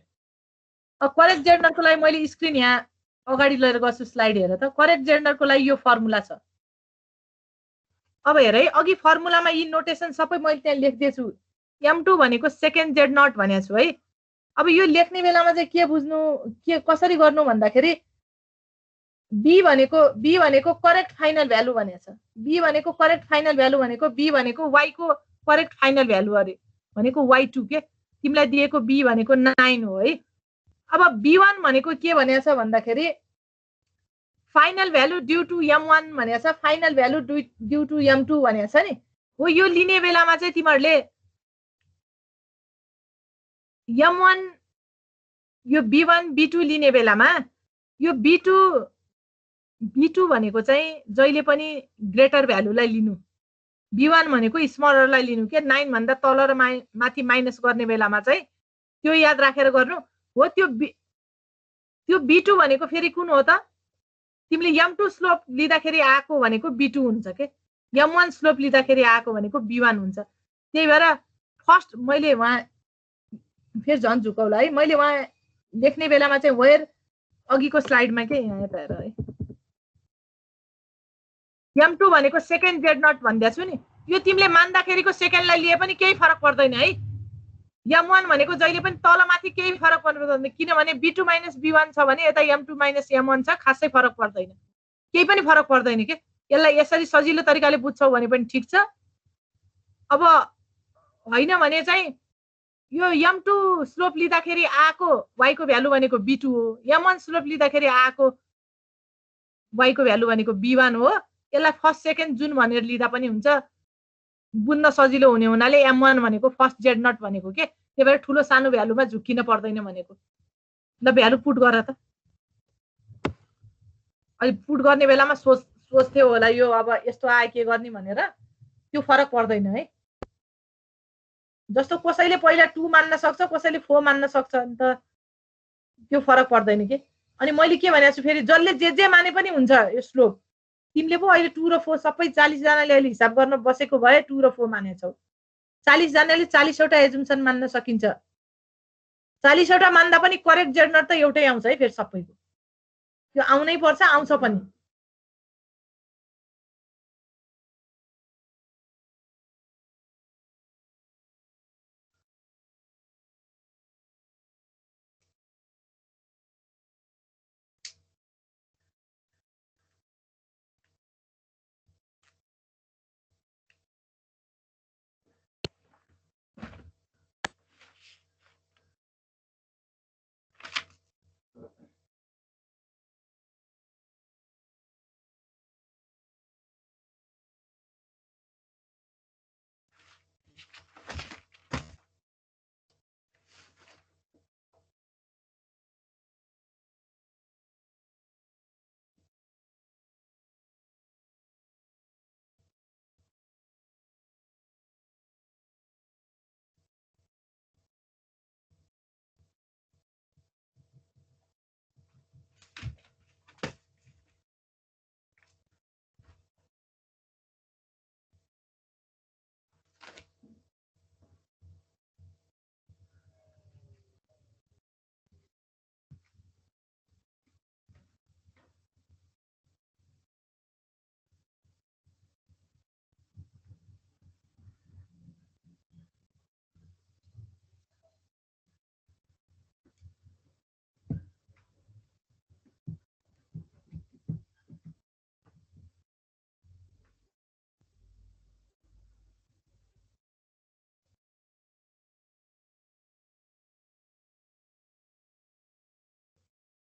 अब करेक्ट जेड नटको लागि मैले स्क्रिन यहाँ अगाडि लिएर गर्छु, स्लाइड हेर त। करेक्ट जेड नटको लागि यो फर्मुला छ। अब हेर है, अघि फर्मुलामा यी नोटेसन सबै मैले त्यहाँ लेख्दैछु। m2 भनेको सेकेन्ड जेड नट भनेको छु है। अब यो लेख्ने बेलामा चाहिँ के बुझ्नु, के कसरी गर्नु भन्दाखेरि b भनेको करेक्ट फाइनल भ्यालु भनेको छ। b भनेको करेक्ट फाइनल भ्यालु भनेको b भनेको y को करेक्ट फाइनल भ्यालु अरे भनेको y2 के। तिमीलाई दिएको b भनेको 9 हो है। अब b1 भनेको के भनेको छ भन्दाखेरि final value due to m1 भनेको छ, final value due to m2 भनेको छ नि हो। यो लिने बेलामा चाहिँ तिमीहरूले m1 यो b1 b2 लिने बेलामा यो b2 भनेको चाहिँ जहिले पनि ग्रेटर भ्यालुलाई लिनु, b1 भनेको स्मलरलाई लिनु के। 9 भन्दा तल र माथि माइनस गर्ने बेलामा चाहिँ त्यो याद राखेर गर्नु हो। त्यो b2 भनेको फेरि कुन हो त? तिमीले m2 स्लोप लिँदाखेरि आएको भनेको b2 हुन्छ के, m1 स्लोप लिँदाखेरि आएको भनेको b1 हुन्छ। त्यही भएर फर्स्ट मैले वहाँ फेरि झन् झुकाउला है, मैले वहाँ लेख्ने बेलामा चाहिँ वेयर अघिको स्लाइडमा के यहाँ हेर है, m2 भनेको सेकेन्ड जेड नट भन्दै छु नि। यो तिमीले मान्दाखेरिको सेकेन्डलाई लिए पनि केही फरक पर्दैन है। m1 भनेको जहिले पनि तल माथि केही फरक पर्दैन, किनभने b2 माइनस b1 छ भने यता m2 माइनस m1 छ, खासै फरक पर्दैन, केही पनि फरक पर्दैन के। यसलाई यसरी सजिलो तरिकाले बुझ्छौ भने पनि ठिक छ। अब होइन भने चाहिँ यो m2 स्लोप लिँदाखेरि आएको y को भ्यालु भनेको b2 हो, m1 स्लोप लिँदाखेरि आएको y को भ्यालु भनेको b1 हो। यसलाई फर्स्ट सेकेन्ड जुन भनेर लिँदा पनि हुन्छ, बुझ्न सजिलो हुने हुनाले m1 भनेको फर्स्ट जेड नट भनेको के। त्यही भएर ठुलो सानो भ्यालुमा झुक्किन पर्दैन भनेको। ल भ्यालु पुट गर त। अहिले पुट गर्ने बेलामा सोच्थ्यो होला यो अब यस्तो आए के गर्ने भनेर, त्यो फरक पर्दैन है। जस्तो कसैले पहिला 2 मान्न सक्छ, कसैले 4 मान्न सक्छ, अन्त त्यो फरक पर्दैन के। अनि मैले के भनेको छु फेरि, जसले जे माने पनि हुन्छ यो स्लोप। तिमीले पो अहिले 2 र 4 सबै 40 जनाले अहिले हिसाब गर्न बसेको भए 2 र 4 मानेछौ। 40 जनाले 40 वटा एजुम्सन मान्न सकिन्छ। 40 वटा मान्दा पनि करेक्ट जेड नट त एउटै आउँछ है फेरि सबैको। त्यो आउनै पर्छ, आउँछ पनि।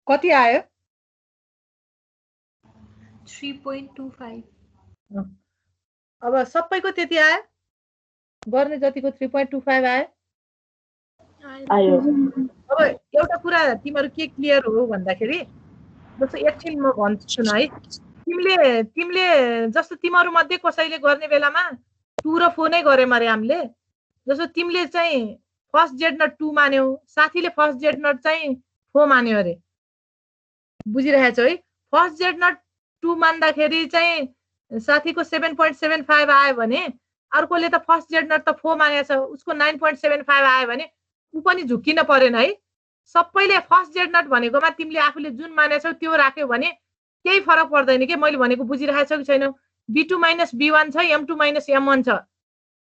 कति आयो 3.25 अब सबैको त्यति आयो गर्ने जतिको 3.25 आयो आयो अब एउटा कुरा तिमीहरू के क्लियर हो भन्दाखेरि जस्तो एकछिन म भन्छु सुन है तिमीले जस्तो तिमीहरू मध्ये कसैले गर्ने बेलामा 2 र 4 नै गरे मरे हामीले जस्तो तिमीले चाहिँ फर्स्ट जेड नट 2 मान्यौ साथीले फर्स्ट जेड नट चाहिँ 4 मान्यो अरे बुझिरहेछौ है फर्स्ट जेड नट 2 मान्दाखेरि चाहिँ साथीको 7.75 आयो भने अर्कोले त फर्स्ट जेड नट त 4 मानेको छ उसको 9.75 आयो भने उ पनि झुक्किन परेन है सबैले फर्स्ट जेड नट भनेकोमा तिमीले आफूले जुन मानेछौ त्यो राख्यौ भने केही फरक पर्दैन के मैले भनेको बुझिरहेछौ कि छैनौ b2 - b1 छ m2 - m1 छ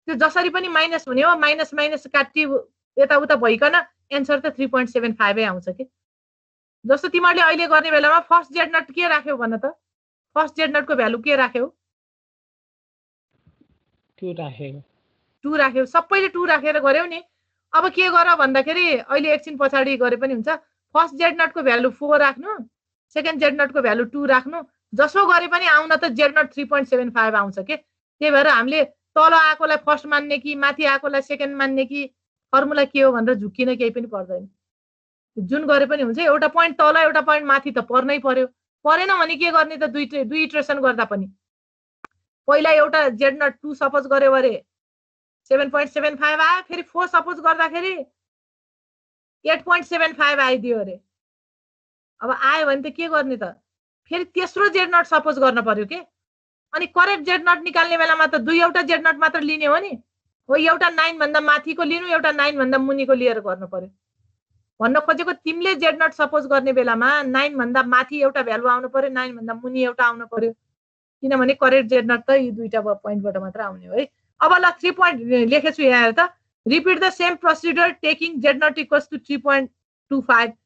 त्यो जसरी पनि माइनस हुने हो माइनस माइनस काट्टी यताउता भइकन एन्सर त 3.75 नै आउँछ के जस्तो तिमीहरूले अहिले गर्ने बेलामा फर्स्ट जेड नट के राख्यौ भन त फर्स्ट जेड नटको भ्यालु के राख्यौ 2 राखेको 2 राख्यौ सबैले 2 राखेर गर्यौ नि अब के गर भन्दाखेरि अहिले एकछिन पछाडी गरे पनि हुन्छ फर्स्ट जेड नटको भ्यालु 4 राख्नु सेकेन्ड जेड नटको भ्यालु 2 राख्नु जसो गरे पनि आउन त जेड नट 3.75 आउँछ के त्यही भएर हामीले तल आएकोलाई फर्स्ट मान्ने कि माथि आएकोलाई सेकेन्ड मान्ने कि फर्मुला के हो भनेर झुक्किन केही पनि पर्दैन जुन गरे पनि हुन्छ एउटा पोइन्ट तल एउटा पोइन्ट माथि त पर्नै पर्यो परेन भने के गर्ने त दुई इटरेसन गर्दा पनि पहिला एउटा जेड नट 2 सपोज गर्यो अरे 7.75 आयो फेरि 4 सपोज गर्दाखेरि 8.75 आइदियो अरे अब आयो भने त के गर्ने त फेरि तेस्रो जेड नट सपोज गर्न पर्यो के अनि करेक्ट जेड नट निकाल्ने बेलामा त दुईवटा जेड नट मात्र लिने हो नि हो एउटा 9 भन्दा माथिको लिनु एउटा 9 भन्दा मुनिको लिएर गर्नु पर्यो भन्न खोजेको तिमीले जेड नट सपोज गर्ने बेलामा 9 भन्दा माथि एउटा भ्यालु आउनु पर्यो 9 भन्दा मुनि एउटा आउनु पर्यो किनभने करेक्ट जेड नट त यी दुईटा पोइन्टबाट मात्र आउने हो है अब ल 3 पोइन्ट लेखेछु यहाँ हेर त repeat the same procedure taking Z naught equals to 3.25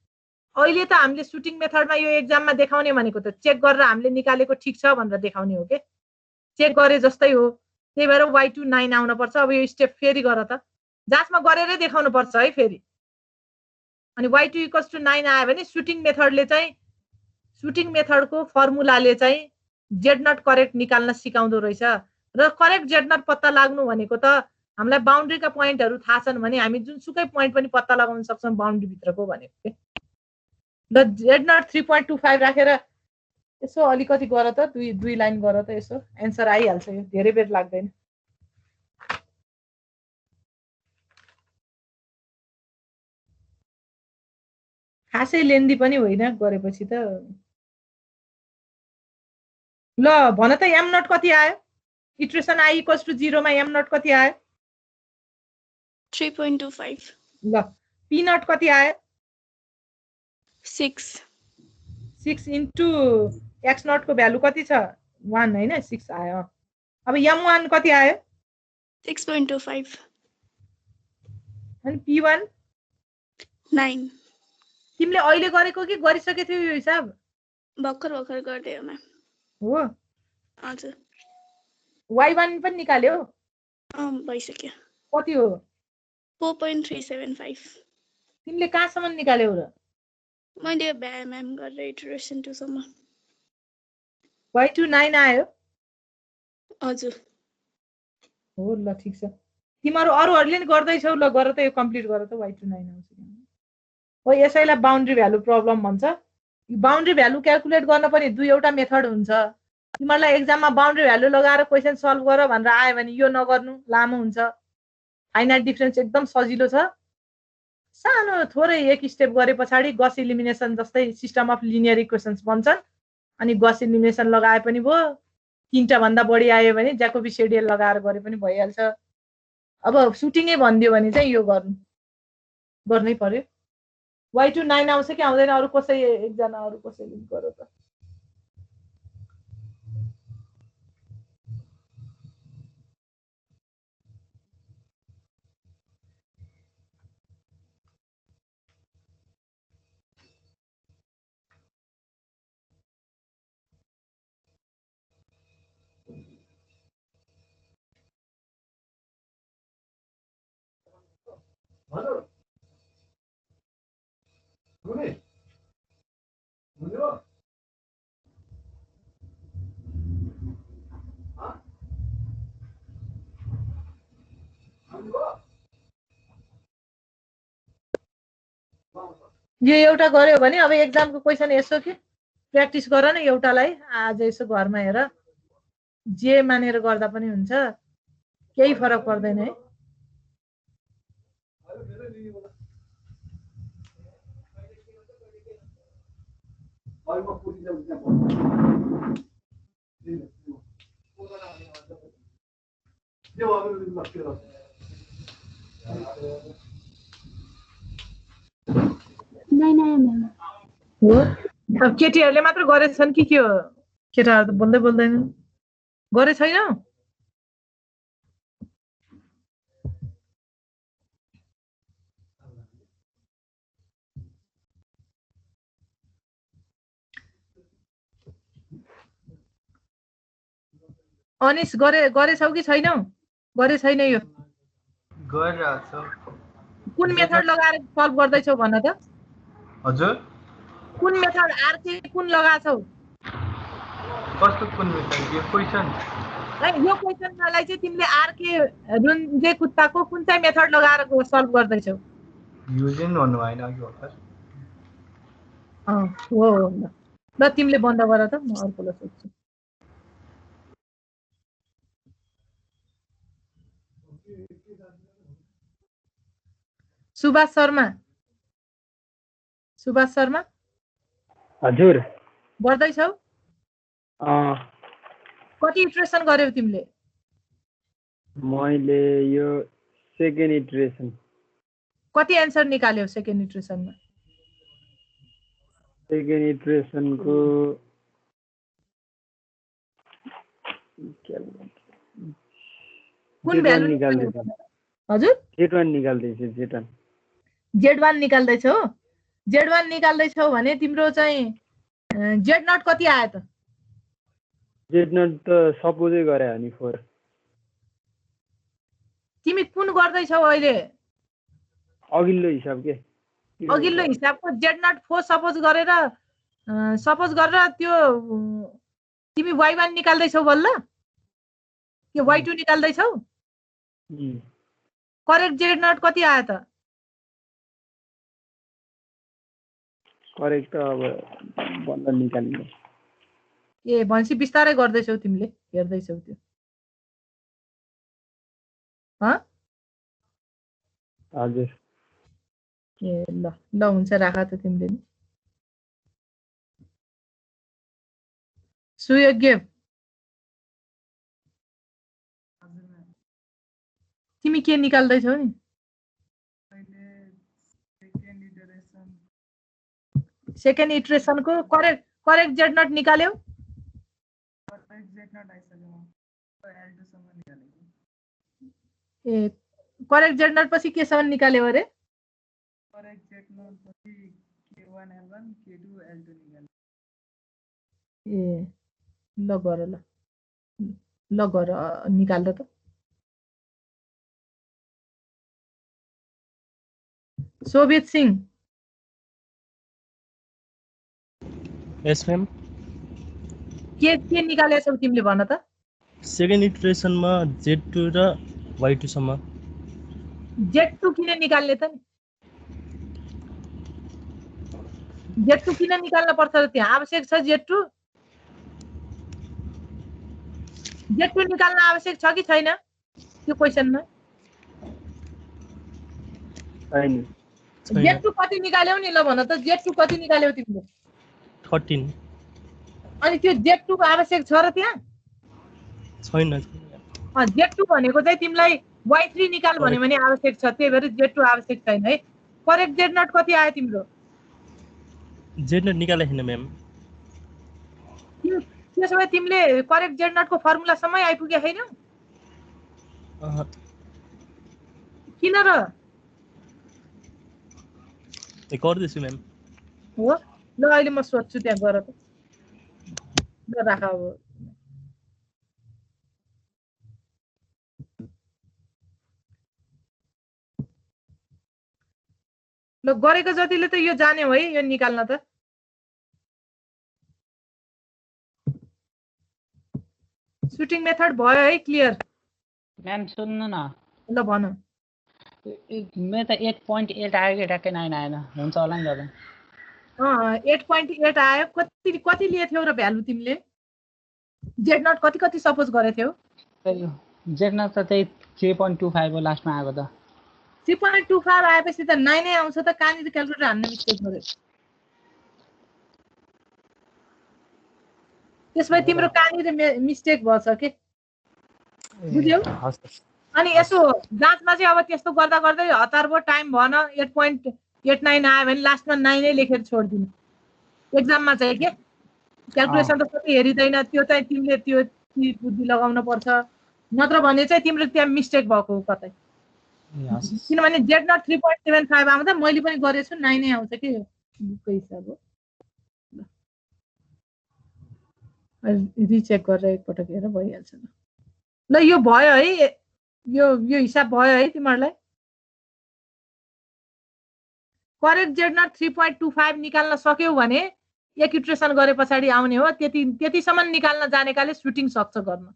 अहिले त हामीले सुटिङ मेथडमा यो एक्जाममा देखाउने भनेको त चेक गरेर हामीले निकालेको ठिक छ भनेर देखाउने हो के चेक गरे जस्तै हो त्यही भएर y2 9 आउन पर्छ अब यो स्टेप फेरि गर त जाँचमा गरेरै देखाउनु पर्छ है फेरि अनि y2 इक्वल्स टु 9 आयो भने सुटिङ मेथडले चाहिँ सुटिङ मेथडको फर्मुलाले चाहिँ जेड नट करेक्ट निकाल्न सिकाउँदो रहेछ र करेक्ट जेड नट पत्ता लाग्नु भनेको त हामीलाई बाउन्ड्रीका पोइन्टहरू थाहा छन् भने हामी जुनसुकै पोइन्ट पनि पत्ता लगाउन सक्छौँ बाउन्ड्री भित्रको भनेको के ल जेड नट 3.25 राखेर यसो अलिकति गर त दुई लाइन गर त यसो एन्सर आइहाल्छ यो धेरै बेर लाग्दैन खासै लेन्दी पनि होइन गरेपछि त ल भन त एम नट कति आयो इटरेसन आई इक्वल्स टु 0 मा एम नट कति आयो 3.25 ल पी नट कति आयो 6 6 इन्टु एक्स नट को भ्यालु कति छ 1 हैन 6 आयो अब m1 कति आयो 6.25 अनि p1 9 तिमीले अहिले गरेको कि गरिसके थियौ यो हिसाब भर्खर गर्दै हो म्याम हो हजुर y1 पनि निकाल्यो भइसक्यो कति हो 4.375 तिमीले कहाँसम्म निकाल्यौ र मैले म्याम गरेर इटरेसन 2 सम्म y2 9 आयो हजुर हो ल ठीक छ तिमीहरू अरूहरूले नि गर्दैछौ ल गर त यो कम्प्लिट गर त y2 9 आउँछ हो यसैलाई बाउन्ड्री भ्यालु प्रब्लम भन्छ बाउन्ड्री भ्यालु क्याल्कुलेट गर्न पनि दुईवटा मेथड हुन्छ तिमीहरूलाई एक्जाममा बाउन्ड्री भ्यालु लगाएर क्वेसन सल्भ गर भनेर आयो भने यो नगर्नु लामो हुन्छ फाइनाइट डिफरेन्स एकदम सजिलो छ सानो थोरै एक स्टेप गरे पछाडि गस इलिमिनेसन जस्तै सिस्टम अफ लिनियर इक्वेसन्स बन्छन् अनि गस इलिमिनेसन लगाए पनि भयो तीनटा भन्दा बढी आयो भने ज्याकोबी सेडियल लगाएर गरे पनि भइहाल्छ अब सुटिङै भनिदियो भने चाहिँ यो गर्नै पर्यो y2 9 आउँछ कि आउँदैन अरु कसै एकजना अरु कसैले गरो त यो एउटा गर्यो भने अब एक्जामको क्वेसन यसो कि प्र्याक्टिस गर न एउटालाई आज यसो घरमा हेर जे मानेर गर्दा पनि हुन्छ केही फरक पर्दैन है हो अब केटीहरूले मात्र गरेछन् कि के हो केटाहरू त बोल्दै बोल्दैनन् गरे छैन अनिस गरेछौ कि छैनौ गरे छैन यो गरिरहेको कुन मेथड लगाएर सल्भ गर्दैछौ भन त हजुर कुन मेथड आरके कुन लगाछौ कस्तो कुन मेथड यो क्वेसन यो क्वेसनलाई चाहिँ तिमीले आरके रुन्जे कुत्ताको कुन चाहिँ मेथड लगाएर सल्भ गर्दैछौ युजिङ भन्नु भएन अघि भर्खर हो ल तिमीले बन्द गर त म अर्कोलाई सोध्छु सुभाष शर्मा हजुर गर्दैछौ कति इटरेसन गर्यौ तिमीले मैले यो सेकेन्ड इटरेसन कति एन्सर निकाल्यौ सेकेन्ड इटरेसनमा सेकेन्ड इटरेसनको कुन भ्यालु निकाल्दैछ हजुर Z1 निकाल्दैछु Z1 निकाल्दैछौ Z1 निकाल्दैछौ भने तिम्रो चाहिँ Z0 कति आयो त Z0 त सपोजै गरे हो नि 4 तिमी कुन गर्दैछौ अहिले अघिल्लो हिसाब के अघिल्लो हिसाबको Z0 4 सपोज गरेर त्यो तिमी Y1 निकाल्दैछौ बल्ल के Y2 निकाल्दैछौ करेक्ट Z0 कति आयो त करेक्ट अब बल्ल निकाल्नु ए भनेपछि बिस्तारै गर्दैछौ तिमीले हेर्दैछौ त्यो हजुर ए ल हुन्छ राख त तिमीले नि सुयोग्य तिमी के निकाल्दैछौ नि second इटरेसनको correct Z0 निकाल्यौ A correct Z0 पछि केसम्म निकाल्यौ अरे ए ल गर निकाल्दा त सोभियत सिंह यस मैम के निकालेछौ तिमीले भन त सेकेन्ड इटरेसनमा Z2 र Y2 सम्म Z2 किन निकाल्ने त नि Z2 किन निकाल्न पर्छ र त्यहाँ आवश्यक छ Z2 निकाल्न आवश्यक छ कि छैन त्यो क्वेशनमा छैन Z2 कति निकाल्यौ नि ल भन त Z2 कति निकाल्यौ तिमीले 13 अनि त्यो Z2 को आवश्यक छ र त्यहाँ छैन Z2 भनेको चाहिँ तिमीलाई Y3 निकाल भन्यो भने आवश्यक छ त्यही भएर Z2 आवश्यक छैन है करेक्ट Z0 कति आयो तिम्रो Z0 निकाले छैन म्याम त्यसो भए तिमीले करेक्ट Z0 को फर्मुला सम्म आइपुगे छैनौ किन र गर्दैछु म्याम हो ल अहिले म सोध्छु त्यहाँ गएर त ल राख अब ल गरेको जतिले त यो जान्यौ है यो निकाल्न त सुटिङ मेथड भयो है क्लियर म्याम सुन्नु न ल भन मेरो त 8.8 आयो कि ट्याक्कै 9 आएन हुन्छ होला नि दादा 8.8 आयो कति लिए थियौ र भ्यालु तिमीले जेड नट कति सपोज गरे थियौ जेड नट त त्यही 3.25 हो लास्टमा आएको त 3.25 आएपछि त 9 नै आउँछ त कहाँनिर क्याल्कुलेटर हान्न मिस्टेक गर्यो त्यसपछि तिम्रो कहाँनिर मिस्टेक भछ के बुझ्यौ अनि यसो जाँचमा चाहिँ अब त्यस्तो गर्दा गर्दै हतार भयो टाइम भएन 8.89 आयो भने लास्टमा 9 नै लेखेर छोड्दिनु एक्जाममा चाहिँ के क्याल्कुलेसन त सबै हेरिदैन त्यो चाहिँ तिमीले त्यो बुद्धि लगाउन पर्छ नत्र भने चाहिँ तिम्रो त्यहाँ मिस्टेक भएको हो कतै किनभने जेड नट 3.75 आउँदा मैले पनि गरेछु 9 नै आउँछ कि बुकको हिसाब हो रिचेक गरेर एकपटक हेरेर भइहाल्छ ल यो भयो है यो हिसाब भयो है तिमीहरूलाई करेक्ट जेड नट 3.25 निकाल्न सक्यौ भने एक इटरेसन गरे पछाडि आउने हो त्यतिसम्म निकाल्न जानेकाले सुटिङ सक्छ गर्न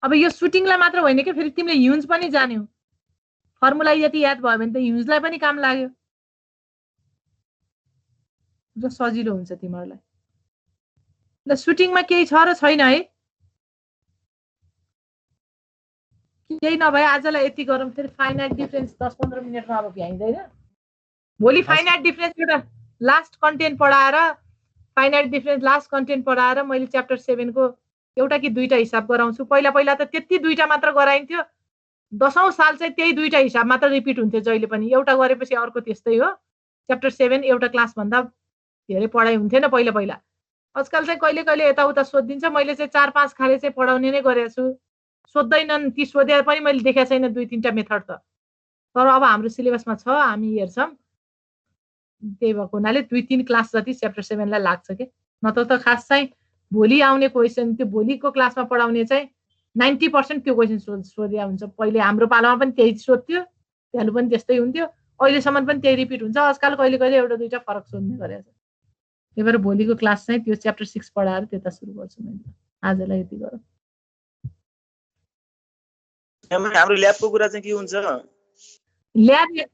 अब यो सुटिङलाई मात्र होइन कि फेरि तिमीले ह्युज पनि जान्यौ फर्मुला यति याद भयो भने त ह्युजलाई पनि काम लाग्यो र सजिलो हुन्छ तिमीहरूलाई ल सुटिङमा केही छ र छैन है केही नभए आजलाई यति गरौँ फेरि फाइनाइट डिफरेन्स 10-15 मिनेटमा अब भ्याइँदैन भोलि फाइनाइट डिफरेन्स एउटा लास्ट कन्टेन्ट पढाएर फाइनाइट डिफरेन्स लास्ट कन्टेन्ट पढाएर मैले च्याप्टर 7 को एउटा कि दुईटा हिसाब गराउँछु पहिला त त्यति दुईटा मात्र गराइन्थ्यो 10औं साल चाहिँ त्यही दुईटा हिसाब मात्र रिपिट हुन्थ्यो जहिले पनि एउटा गरेपछि अर्को त्यस्तै हो च्याप्टर 7 एउटा क्लास भन्दा धेरै पढाइ हुन्थेन पहिला आजकल चाहिँ कहिले कहिले यताउता सोधिदिन्छ मैले चाहिँ 4-5 खाले चाहिँ पढाउने नै गरेको छु सोध्दैनन् ती सोधे पनि मैले देखेको छैन 2-3टा मेथड त तर अब हाम्रो सिलेबसमा छ हामी हेर्छौं त्यही भएको हुनाले 2-3 क्लास जति च्याप्टर 7 लाई लाग्छ के नत्र त खास चाहिँ भोलि आउने क्वेशन त्यो भोलिको क्लासमा पढाउने चाहिँ 90% त्यो क्वेशन सोधिया हुन्छ पहिले हाम्रो पालामा पनि त्यही सोध्थ्यो भ्यालु पनि त्यस्तै हुन्थ्यो अहिलेसम्म पनि त्यही रिपिट हुन्छ आजकल कहिले कहिले एउटा दुईटा फरक सोध्ने गरेछ त्यही भएर भोलिको क्लास चाहिँ त्यो च्याप्टर 6 पढाएर त्यता सुरु गर्छु मैले आजलाई यति गरौँ हाम्रो ल्याबको कुरा चाहिँ के हुन्छ ल्याब